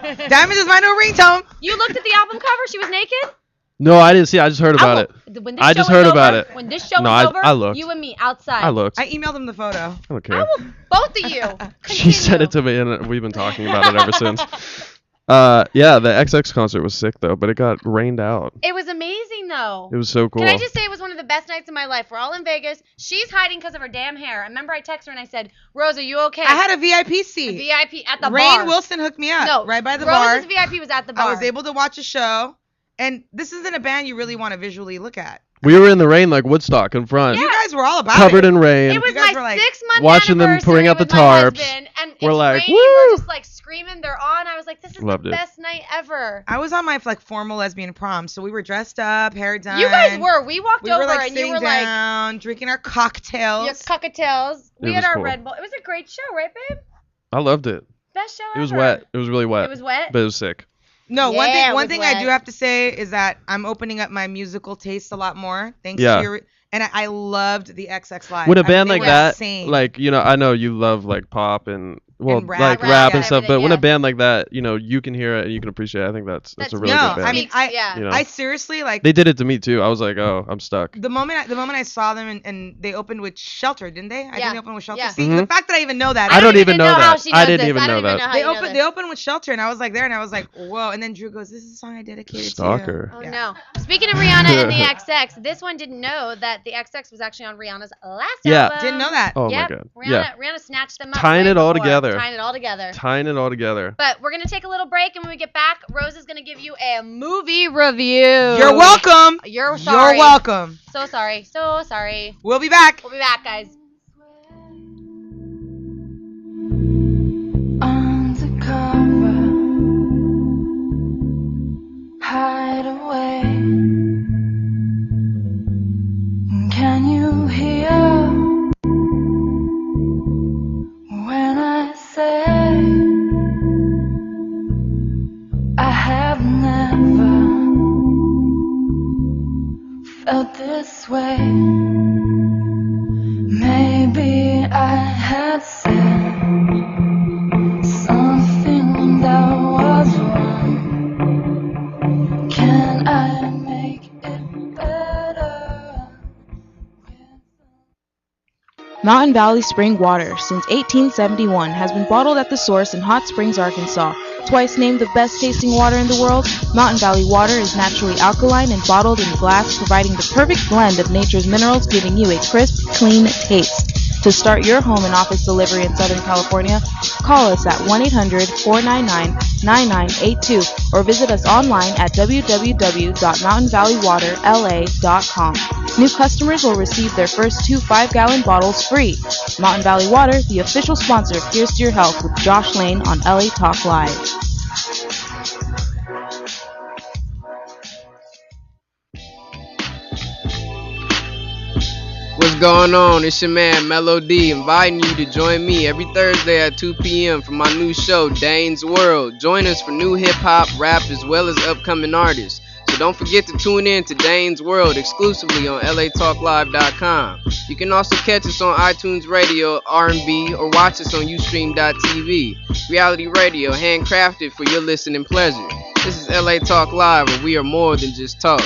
like her. Diamonds is my new ringtone. You looked at the album cover? She was naked? No, I didn't see it. I just heard about it. I just heard about it. When this show No, was over, I looked. you and me outside. I looked. I emailed him the photo. I don't care. Both of you. She sent it to me, and we've been talking about it ever since. Yeah, the XX concert was sick though, but it got rained out. It was amazing though. It was so cool. Can I just say it was one of the best nights of my life? We're all in Vegas. She's hiding because of her damn hair. I remember I texted her and I said, "Rose, are you okay?" I had a VIP seat. A VIP at the bar. Rainn Wilson hooked me up. No, right by the bar. Rose's VIP was at the bar. I was able to watch a show, and this isn't a band you really want to visually look at. We were in the rain like Woodstock in front. You guys were all about covered it. in rain. It was my 6-month watching them pouring out the tarps. And we're like, woo! woo! We're just like screaming. They're on. I was like, this is Loved the it. best night ever. I was on my formal lesbian prom, so we were dressed up, hair done. You guys were. We walked over were, like, and you sitting were down, drinking our cocktails. Your cocktails. We It had was our cool. Red Bull. It was a great show, right, babe? I loved it. Best show It was ever. wet. It was really wet. It was wet? But it was sick. No, Yeah, it one was thing I wet. do have to say is that I'm opening up my musical taste a lot more thanks Yeah. to your. And I loved the XX Live. When a I mean, band they like were that, insane. like, you know, I know you love like pop and And rap, like rap, rap yeah, and stuff, but everything, when yeah. a band like that, you know, you can hear it and you can appreciate it. I think that's a really no, good band. I mean, You know? I seriously like. They did it to me too. I was like, oh, I'm stuck. The moment I saw them and they opened with Shelter, didn't they? I think they opened with Shelter. Yeah. See, Mhm. the fact that I even know that. I don't even know how that. she I does didn't this. even I don't know even know that. how They you know opened. this. They opened with Shelter, and I was like there, and I was like, whoa. And then Drew goes, "This is a song I dedicated Stalker. to Oh you." no! Speaking of Rihanna and the XX, this one didn't know that the XX was actually on Rihanna's last Yeah. album. Didn't know that. Oh Yep. my god. Rihanna, Yeah. Rihanna snatched them up. Tying way it all before. together. Tying it all together. Tying it all together. But we're gonna take a little break, and when we get back, Rose is gonna give you a movie review. You're welcome. You're sorry. You're welcome. So sorry. So sorry. We'll be back. We'll be back, guys. Undercover, hide away. Can you hear when I say I have never felt this way? Maybe I had said something that was wrong. Can I make it better? Mountain Valley Spring Water, since 1871, has been bottled at the source in Hot Springs, Arkansas. Twice named the best tasting water in the world, Mountain Valley water is naturally alkaline and bottled in glass, providing the perfect blend of nature's minerals, giving you a crisp, clean taste. To start your home and office delivery in Southern California, call us at 1-800-499-9982 or visit us online at www.mountainvalleywaterla.com. New customers will receive their first 2 5-gallon bottles free. Mountain Valley Water, the official sponsor of Here's to Your Health with Josh Lane on LA Talk Live. What's going on? It's your man Mellow D, inviting you to join me every Thursday at 2 p.m. for my new show, Dane's World. Join us for new hip-hop, rap, as well as upcoming artists. So don't forget to tune in to Dane's World exclusively on latalklive.com. You can also catch us on iTunes Radio, R&B, or watch us on Ustream.tv. Reality radio, handcrafted for your listening pleasure. This is LA Talk Live, where we are more than just talk.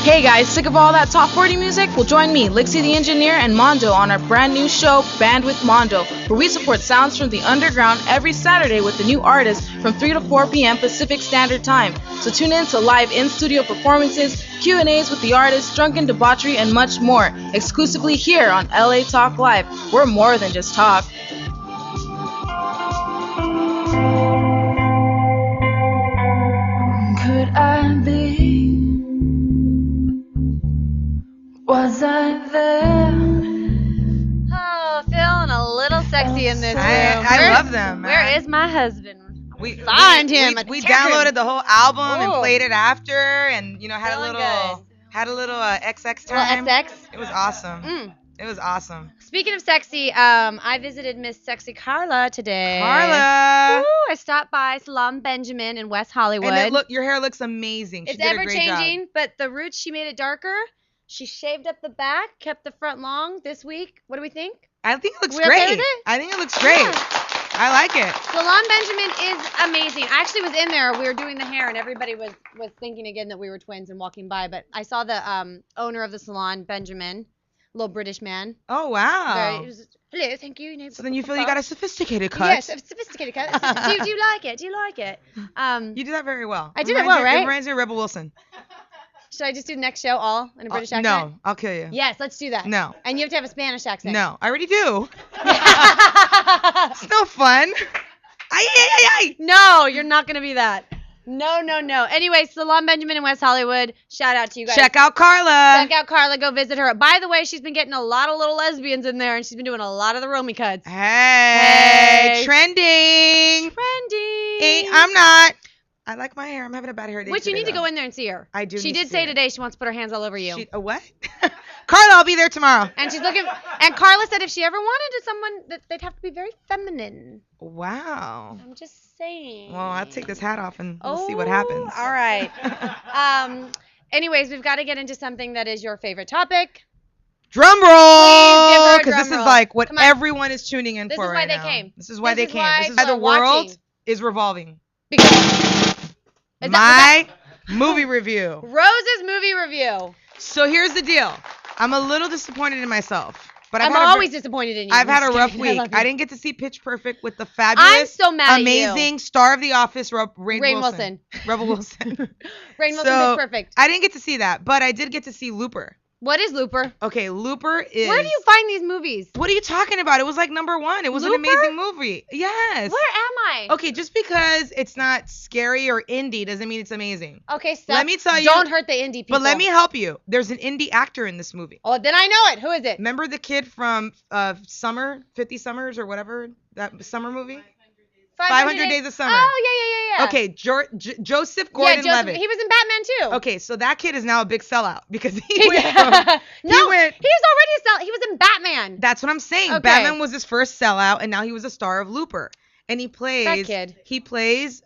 Hey guys, sick of all that top 40 music? Well, join me, Lixie the Engineer, and Mondo on our brand new show, Band with Mondo, where we support sounds from the underground every Saturday with the new artists from 3 to 4 p.m. Pacific Standard Time. So tune in to live in-studio performances, Q&As with the artists, drunken debauchery, and much more, exclusively here on LA Talk Live. We're more than just talk. Could I be? Was I there? Oh, feeling a little sexy in this room. I love them, man. Where is my husband? We find him. We downloaded the whole album and played it after, and had a little XX time. XX. It was awesome. It was awesome. Speaking of sexy, I visited Miss Sexy Carla today. Carla. Woo, I stopped by Salon Benjamin in West Hollywood. And your hair looks amazing. She It's did ever a great changing, job. but the roots, she made it darker. She shaved up the back, kept the front long this week. What do we think? I think it looks We great. okay with it? I think it looks great. I like it. Salon Benjamin is amazing. I actually was in there. We were doing the hair, and everybody was thinking again that we were twins and walking by. But I saw the owner of the salon, Benjamin, little British man. Oh, wow. He was, hello, thank you. So then you feel you got a sophisticated cut. Yes, a sophisticated cut. Do you like it? Do you like it? You do that very well. I did it well, right? It reminds me of Rebel Wilson. Should I just do next show all in a British accent? No, I'll kill you. Yes, let's do that. No. And you have to have a Spanish accent. No, I already do. It's no fun. No, you're not going to be that. No. Anyway, Salon Benjamin in West Hollywood. Shout out to you guys. Check out Carla. Check out Carla. Go visit her. By the way, she's been getting a lot of little lesbians in there, and she's been doing a lot of the Romi cuts. Hey. Trending. Hey, I'm not. I like my hair. I'm having a bad hair day Which you today, need to though. go in there and see her. I do. She need did to see say her. today she wants to put her hands all over you. A what? Carla, I'll be there tomorrow. And she's looking. And Carla said if she ever wanted someone, that they'd have to be very feminine. Wow. I'm just saying. Well, I'll take this hat off and we'll see what happens. All right. Anyways, we've got to get into something that is your favorite topic. Drum roll! Please give her a Because drum this roll. is like what Come on. everyone is tuning in This for is why right they now. came. This is why This they is came. why This is why the people are world watching. is revolving. Is My movie review. Rose's movie review. So here's the deal. I'm a little disappointed in myself. But I'm always disappointed in you. I've had a I'm rough just week. kidding. I love you. I didn't get to see Pitch Perfect with the fabulous, I'm so mad at you. amazing star of The Office, Rainn Wilson. Rebel Wilson. Rainn Wilson So, is perfect. I didn't get to see that, but I did get to see Looper. What is Looper? Okay, Looper is... Where do you find these movies? What are you talking about? It was like number one. It was Looper? an amazing movie. Yes. Where am I? Okay, just because it's not scary or indie doesn't mean it's amazing. Okay, Steph, Let me tell you. don't hurt the indie people. But let me help you. There's an indie actor in this movie. Oh, then I know it. Who is it? Remember the kid from Summer, 50 Summers or whatever, that summer movie? 500 Days of Summer. Oh, yeah. Okay, Joseph Gordon-Levitt. He was in Batman too. Okay, so that kid is now a big sellout because he He's- went from, No, he was already a sell. He was in Batman. That's what I'm saying. Okay. Batman was his first sellout, and now he was a star of Looper. And he plays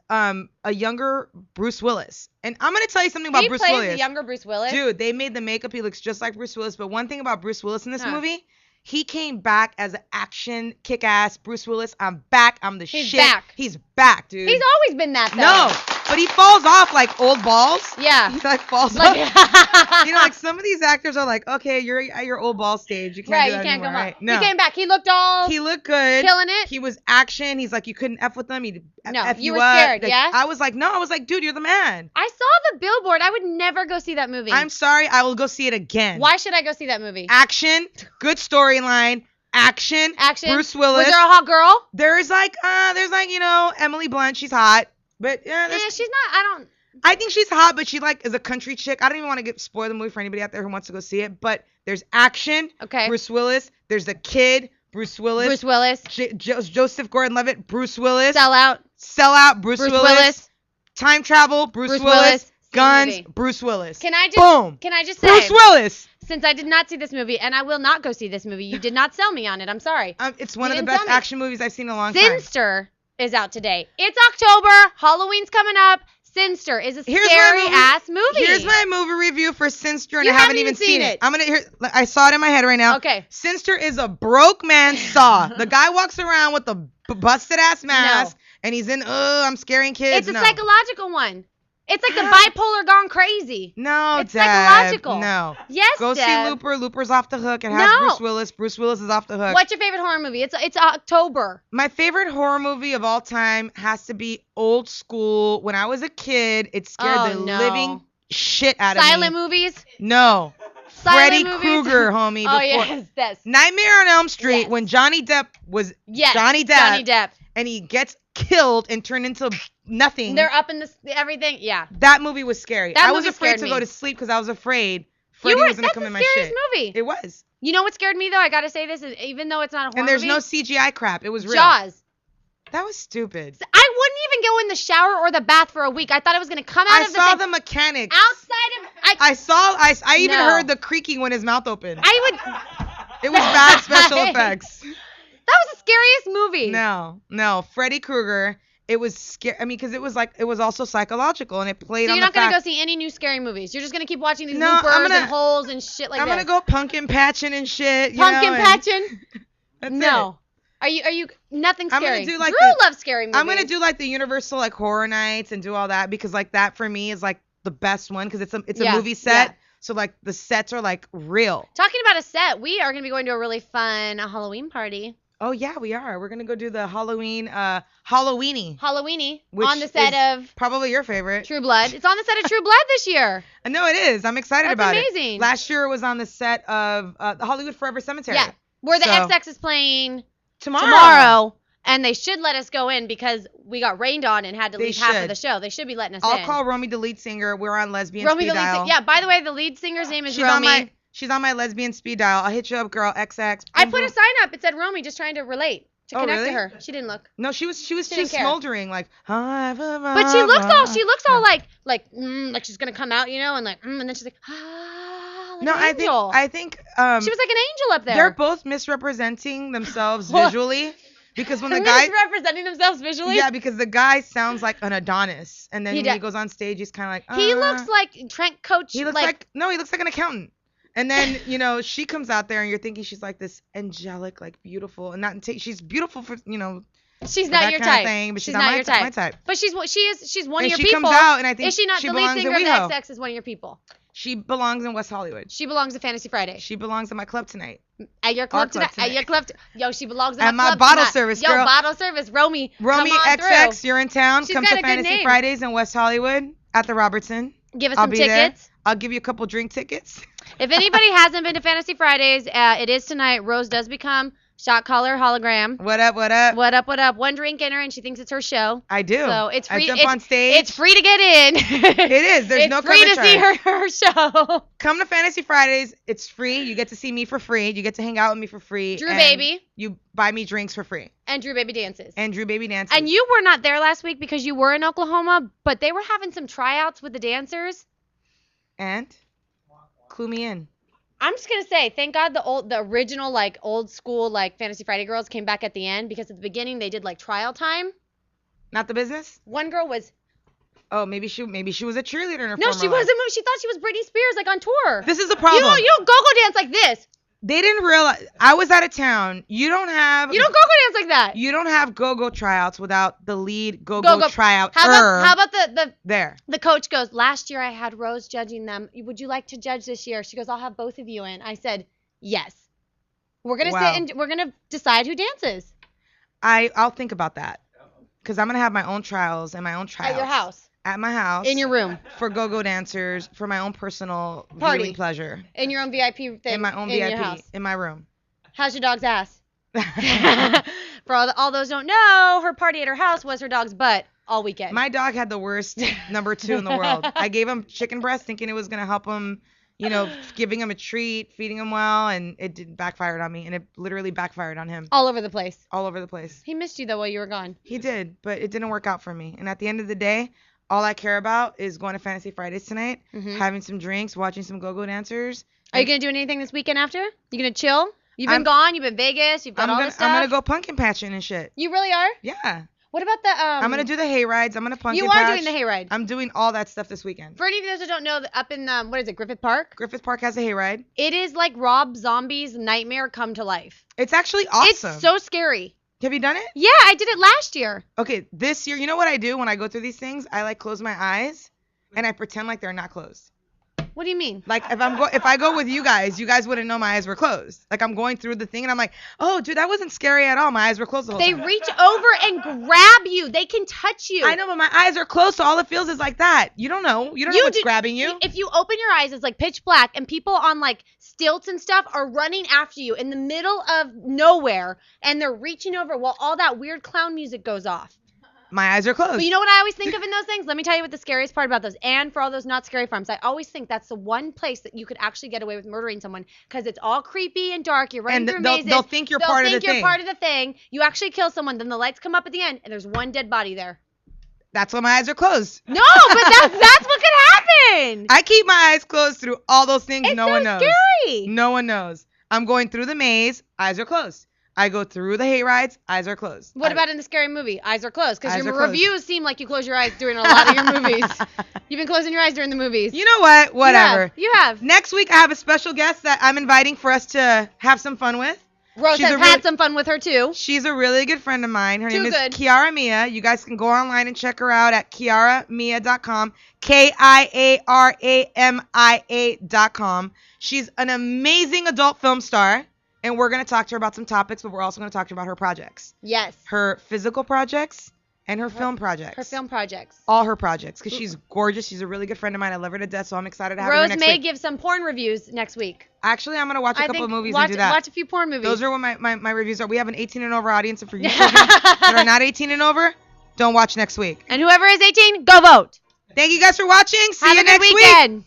a younger Bruce Willis. And I'm gonna tell you something about Bruce He Willis. plays the younger Bruce Willis. Dude, they made the makeup. He looks just like Bruce Willis. But one thing about Bruce Willis in this Huh. movie, he came back as an action kick-ass Bruce Willis. I'm back. I'm the He's shit. back. He's back, dude. He's always been that though. No, but he falls off like old balls. Yeah. He like falls Like- off. You know, like some of these actors are like, okay, you're at your old ball stage. You can't Right, do you that can't anymore, come right? up. No. He came back. He looked all. He looked good. Killing it. He was action. He's like, you couldn't F with him. He'd No, F you you were up. scared, Like, yeah? I was like, no. I was like, dude, you're the man. I saw the billboard. I would never go see that movie. I'm sorry. I will go see it again. Why should I go see that movie? Action. Good storyline. Action. Action. Bruce Willis. Was there a hot girl? There's like, Emily Blunt. She's hot. But yeah, She's not. I think she's hot, but she like is a country chick. I don't even want to spoil the movie for anybody out there who wants to go see it. But there's action. Okay. Bruce Willis. There's the kid. Bruce Willis. Bruce Willis. Joseph Gordon-Levitt. Bruce Willis. Sellout. Bruce Willis. Time travel. Bruce Willis. Guns. Movie. Bruce Willis. Can I just Boom. Can I just say Bruce Willis. Since I did not see this movie, and I will not go see this movie, you did not sell me on it. I'm sorry. It's one You of the didn't best sell me. action movies I've seen in a long time. Sinster is out today. It's October. Halloween's coming up. Sinster is a scary ass movie. Here's my movie review for Sinster, and You I haven't haven't even even seen seen it. it. I saw it in my head right now. Okay. Sinster is a broke man Saw. The guy walks around with a busted ass mask, and he's in. I'm scaring kids. It's a No. psychological one. It's like the bipolar gone crazy. No, it's Deb, psychological. No. Yes, Go Deb. see Looper. Looper's off the hook. It has Bruce Willis. Bruce Willis is off the hook. What's your favorite horror movie? It's October. My favorite horror movie of all time has to be old school. When I was a kid, it scared the living shit out of me. Silent movies? No. Freddy movies? Krueger, homie. Oh, yes, that's... Nightmare on Elm Street, when Johnny Depp was Johnny Depp. And he gets killed and turned into nothing. They're up in everything. Yeah. That movie was scary. I was afraid to me. go to sleep because I was afraid Freddy was going to come in my shit. That's the scariest movie. It was. You know what scared me, though? I got to say this, even though it's not a horror movie. And there's movie, no CGI crap. It was real. Jaws. That was stupid. I wouldn't even go in the shower or the bath for a week. I thought it was going to come out of the I saw the mechanics. Outside of... I even heard the creaking when his mouth opened. It was bad special effects. That was the scariest movie. No. Freddy Krueger. It was scary. I mean, because it was also psychological, and it played on the fact. So you're not going to go see any new scary movies? You're just going to keep watching these loopers and holes and shit like that? I'm going to go pumpkin patching and shit. Patching? That's no. It. Are you nothing scary? I'm gonna do like Drew loves scary movies. I'm going to do like the Universal like horror nights and do all that because like that for me is like the best one because it's a movie set. Yeah. So like the sets are like real. Talking about a set, we are going to be going to a really fun Halloween party. Oh, yeah, we are. We're going to go do the Halloweeny. On the set of... Probably your favorite. True Blood. It's on the set of True Blood this year. No, it is. I'm excited about it. That's amazing. Last year it was on the set of the Hollywood Forever Cemetery. Yeah, where the XX is playing tomorrow. And they should let us go in because we got rained on and had to leave half of the show. They should be letting us in. I'll call Romi the lead singer. We're on Lesbian Speed Dial. Yeah, by the way, the lead singer's name is Romi. She's on my Lesbian Speed Dial. I'll hit you up, girl. XX. I put a sign up. It said Romi, just trying to relate. To connect to her. She didn't look. No, she was just smoldering like. But she looks all like she's gonna come out, and like, and then she's like, I think she was like an angel up there. They're both misrepresenting themselves visually. Because when the guy misrepresenting themselves visually, yeah, because the guy sounds like an Adonis, and then when he goes on stage, he's kind of like, he looks like Trent Coach. He looks like he looks like an accountant. And then she comes out there, and you're thinking she's like this angelic, like beautiful, and she's beautiful for She's not your type. Thing, but she's not your type. My type. But she's one of your people. She comes out, and I think is she not the lead singer of the XX? Is one of your people. She belongs in West Hollywood. She belongs to Fantasy Friday. She belongs at my club tonight. At your club tonight. At your club. Yo, she belongs at my club bottle tonight. service. Yo, girl. Bottle service. Romi XX, through. You're in town. She's come to Fantasy Fridays in West Hollywood at the Robertson. Give us some tickets. There. I'll give you a couple drink tickets. If anybody hasn't been to Fantasy Fridays, it is tonight. Rose does become shot caller hologram. What up? What up? What up? What up? One drink in her, and she thinks it's her show. I do. So it's free. I jump on stage. It's free to get in. It is. There's no cover charge. It's free to see her show. Come to Fantasy Fridays. It's free. You get to see me for free. You get to hang out with me for free. Drew Baby. You buy me drinks for free. And Drew Baby dances. And you were not there last week because you were in Oklahoma, but they were having some tryouts with the dancers. And clue me in. I'm just gonna say, thank God the original like old school like Fantasy Friday girls came back at the end because at the beginning they did like trial time. Not the business. One girl was. Oh, maybe she was a cheerleader in her No, she wasn't. She thought she was Britney Spears like on tour. This is the problem. You don't go-go dance like this. They didn't realize I was out of town. You don't go-go dance like that. You don't have go-go tryouts without the lead go-go tryout. How about the coach goes, last year I had Rose judging them. Would you like to judge this year? She goes, I'll have both of you in. I said, yes. We're gonna sit and we're gonna decide who dances. I'll think about that because I'm gonna have my own trials and my own tryouts at your house. At my house. In your room. For go-go dancers, for my own personal party viewing pleasure. In your own VIP thing. In my own VIP. Your house. In my room. How's your dog's ass? For all those don't know, her party at her house was her dog's butt all weekend. My dog had the worst number 2 in the world. I gave him chicken breast thinking it was going to help him, giving him a treat, feeding him well, and it backfired on me, and it literally backfired on him. All over the place. All over the place. He missed you, though, while you were gone. He did, but it didn't work out for me. And at the end of the day, all I care about is going to Fantasy Fridays tonight, having some drinks, watching some go-go dancers. Are you going to do anything this weekend after? You going to chill? You've been gone. You've been Vegas. You've got all this stuff. I'm going to go pumpkin patching and shit. You really are? Yeah. What about the I'm going to do the hay rides. I'm going to pumpkin patch. You are doing the hay ride. I'm doing all that stuff this weekend. For any of those who don't know, up in, what is it, Griffith Park? Griffith Park has a hay ride. It is like Rob Zombie's nightmare come to life. It's actually awesome. It's so scary. Have you done it? Yeah, I did it last year. Okay, this year, you know what I do when I go through these things? I close my eyes and I pretend like they're not closed. What do you mean? Like if I go with you guys wouldn't know my eyes were closed. Like I'm going through the thing and I'm like, oh dude, that wasn't scary at all. My eyes were closed the whole time. They reach over and grab you. They can touch you. I know, but my eyes are closed, so all it feels is like that. You don't know. You don't know what's grabbing you. If you open your eyes, it's like pitch black, and people on like stilts and stuff are running after you in the middle of nowhere, and they're reaching over while all that weird clown music goes off. My eyes are closed. But you know what I always think of in those things? Let me tell you what the scariest part about those. And for all those not scary farms, I always think that's the one place that you could actually get away with murdering someone because it's all creepy and dark. You're running through mazes. They'll think you're part of the thing. They'll think you're part of the thing. You actually kill someone, then the lights come up at the end, and there's one dead body there. That's why my eyes are closed. No, but that's what could happen. I keep my eyes closed through all those things. It's no so one knows. Scary. No one knows. I'm going through the maze. Eyes are closed. I go through the hay rides. Eyes are closed. What about in the scary movie? Eyes are closed. Because your reviews seem like you close your eyes during a lot of your movies. You've been closing your eyes during the movies. You know what? Whatever. You have. Next week, I have a special guest that I'm inviting for us to have some fun with. Rose has had some fun with her, too. She's a really good friend of mine. Her name is Kiara Mia. You guys can go online and check her out at kiaramia.com. KIARAMIA.com. She's an amazing adult film star. And we're going to talk to her about some topics, but we're also going to talk to her about her projects. Yes. Her physical projects and her film projects. Her film projects. All her projects, because she's gorgeous. She's a really good friend of mine. I love her to death, so I'm excited to have her next week. Rose may give some porn reviews next week. Actually, I'm going to watch a couple of movies and do that. Watch a few porn movies. Those are what my reviews are. We have an 18 and over audience, and for you children that are not 18 and over, don't watch next week. And whoever is 18, go vote. Thank you guys for watching. See you next week. Have a good weekend.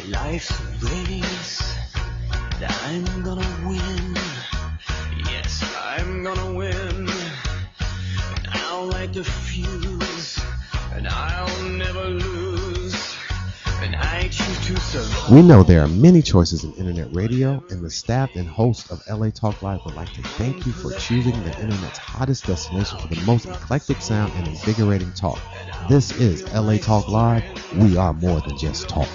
Life's a race that I'm gonna win. Yes, I'm gonna win. And I'll light the fuse, and I'll never lose. And I choose to survive. We know there are many choices in internet radio, and the staff and host of LA Talk Live would like to thank you for choosing the internet's hottest destination for the most eclectic sound and invigorating talk. This is LA Talk Live. We are more than just talk.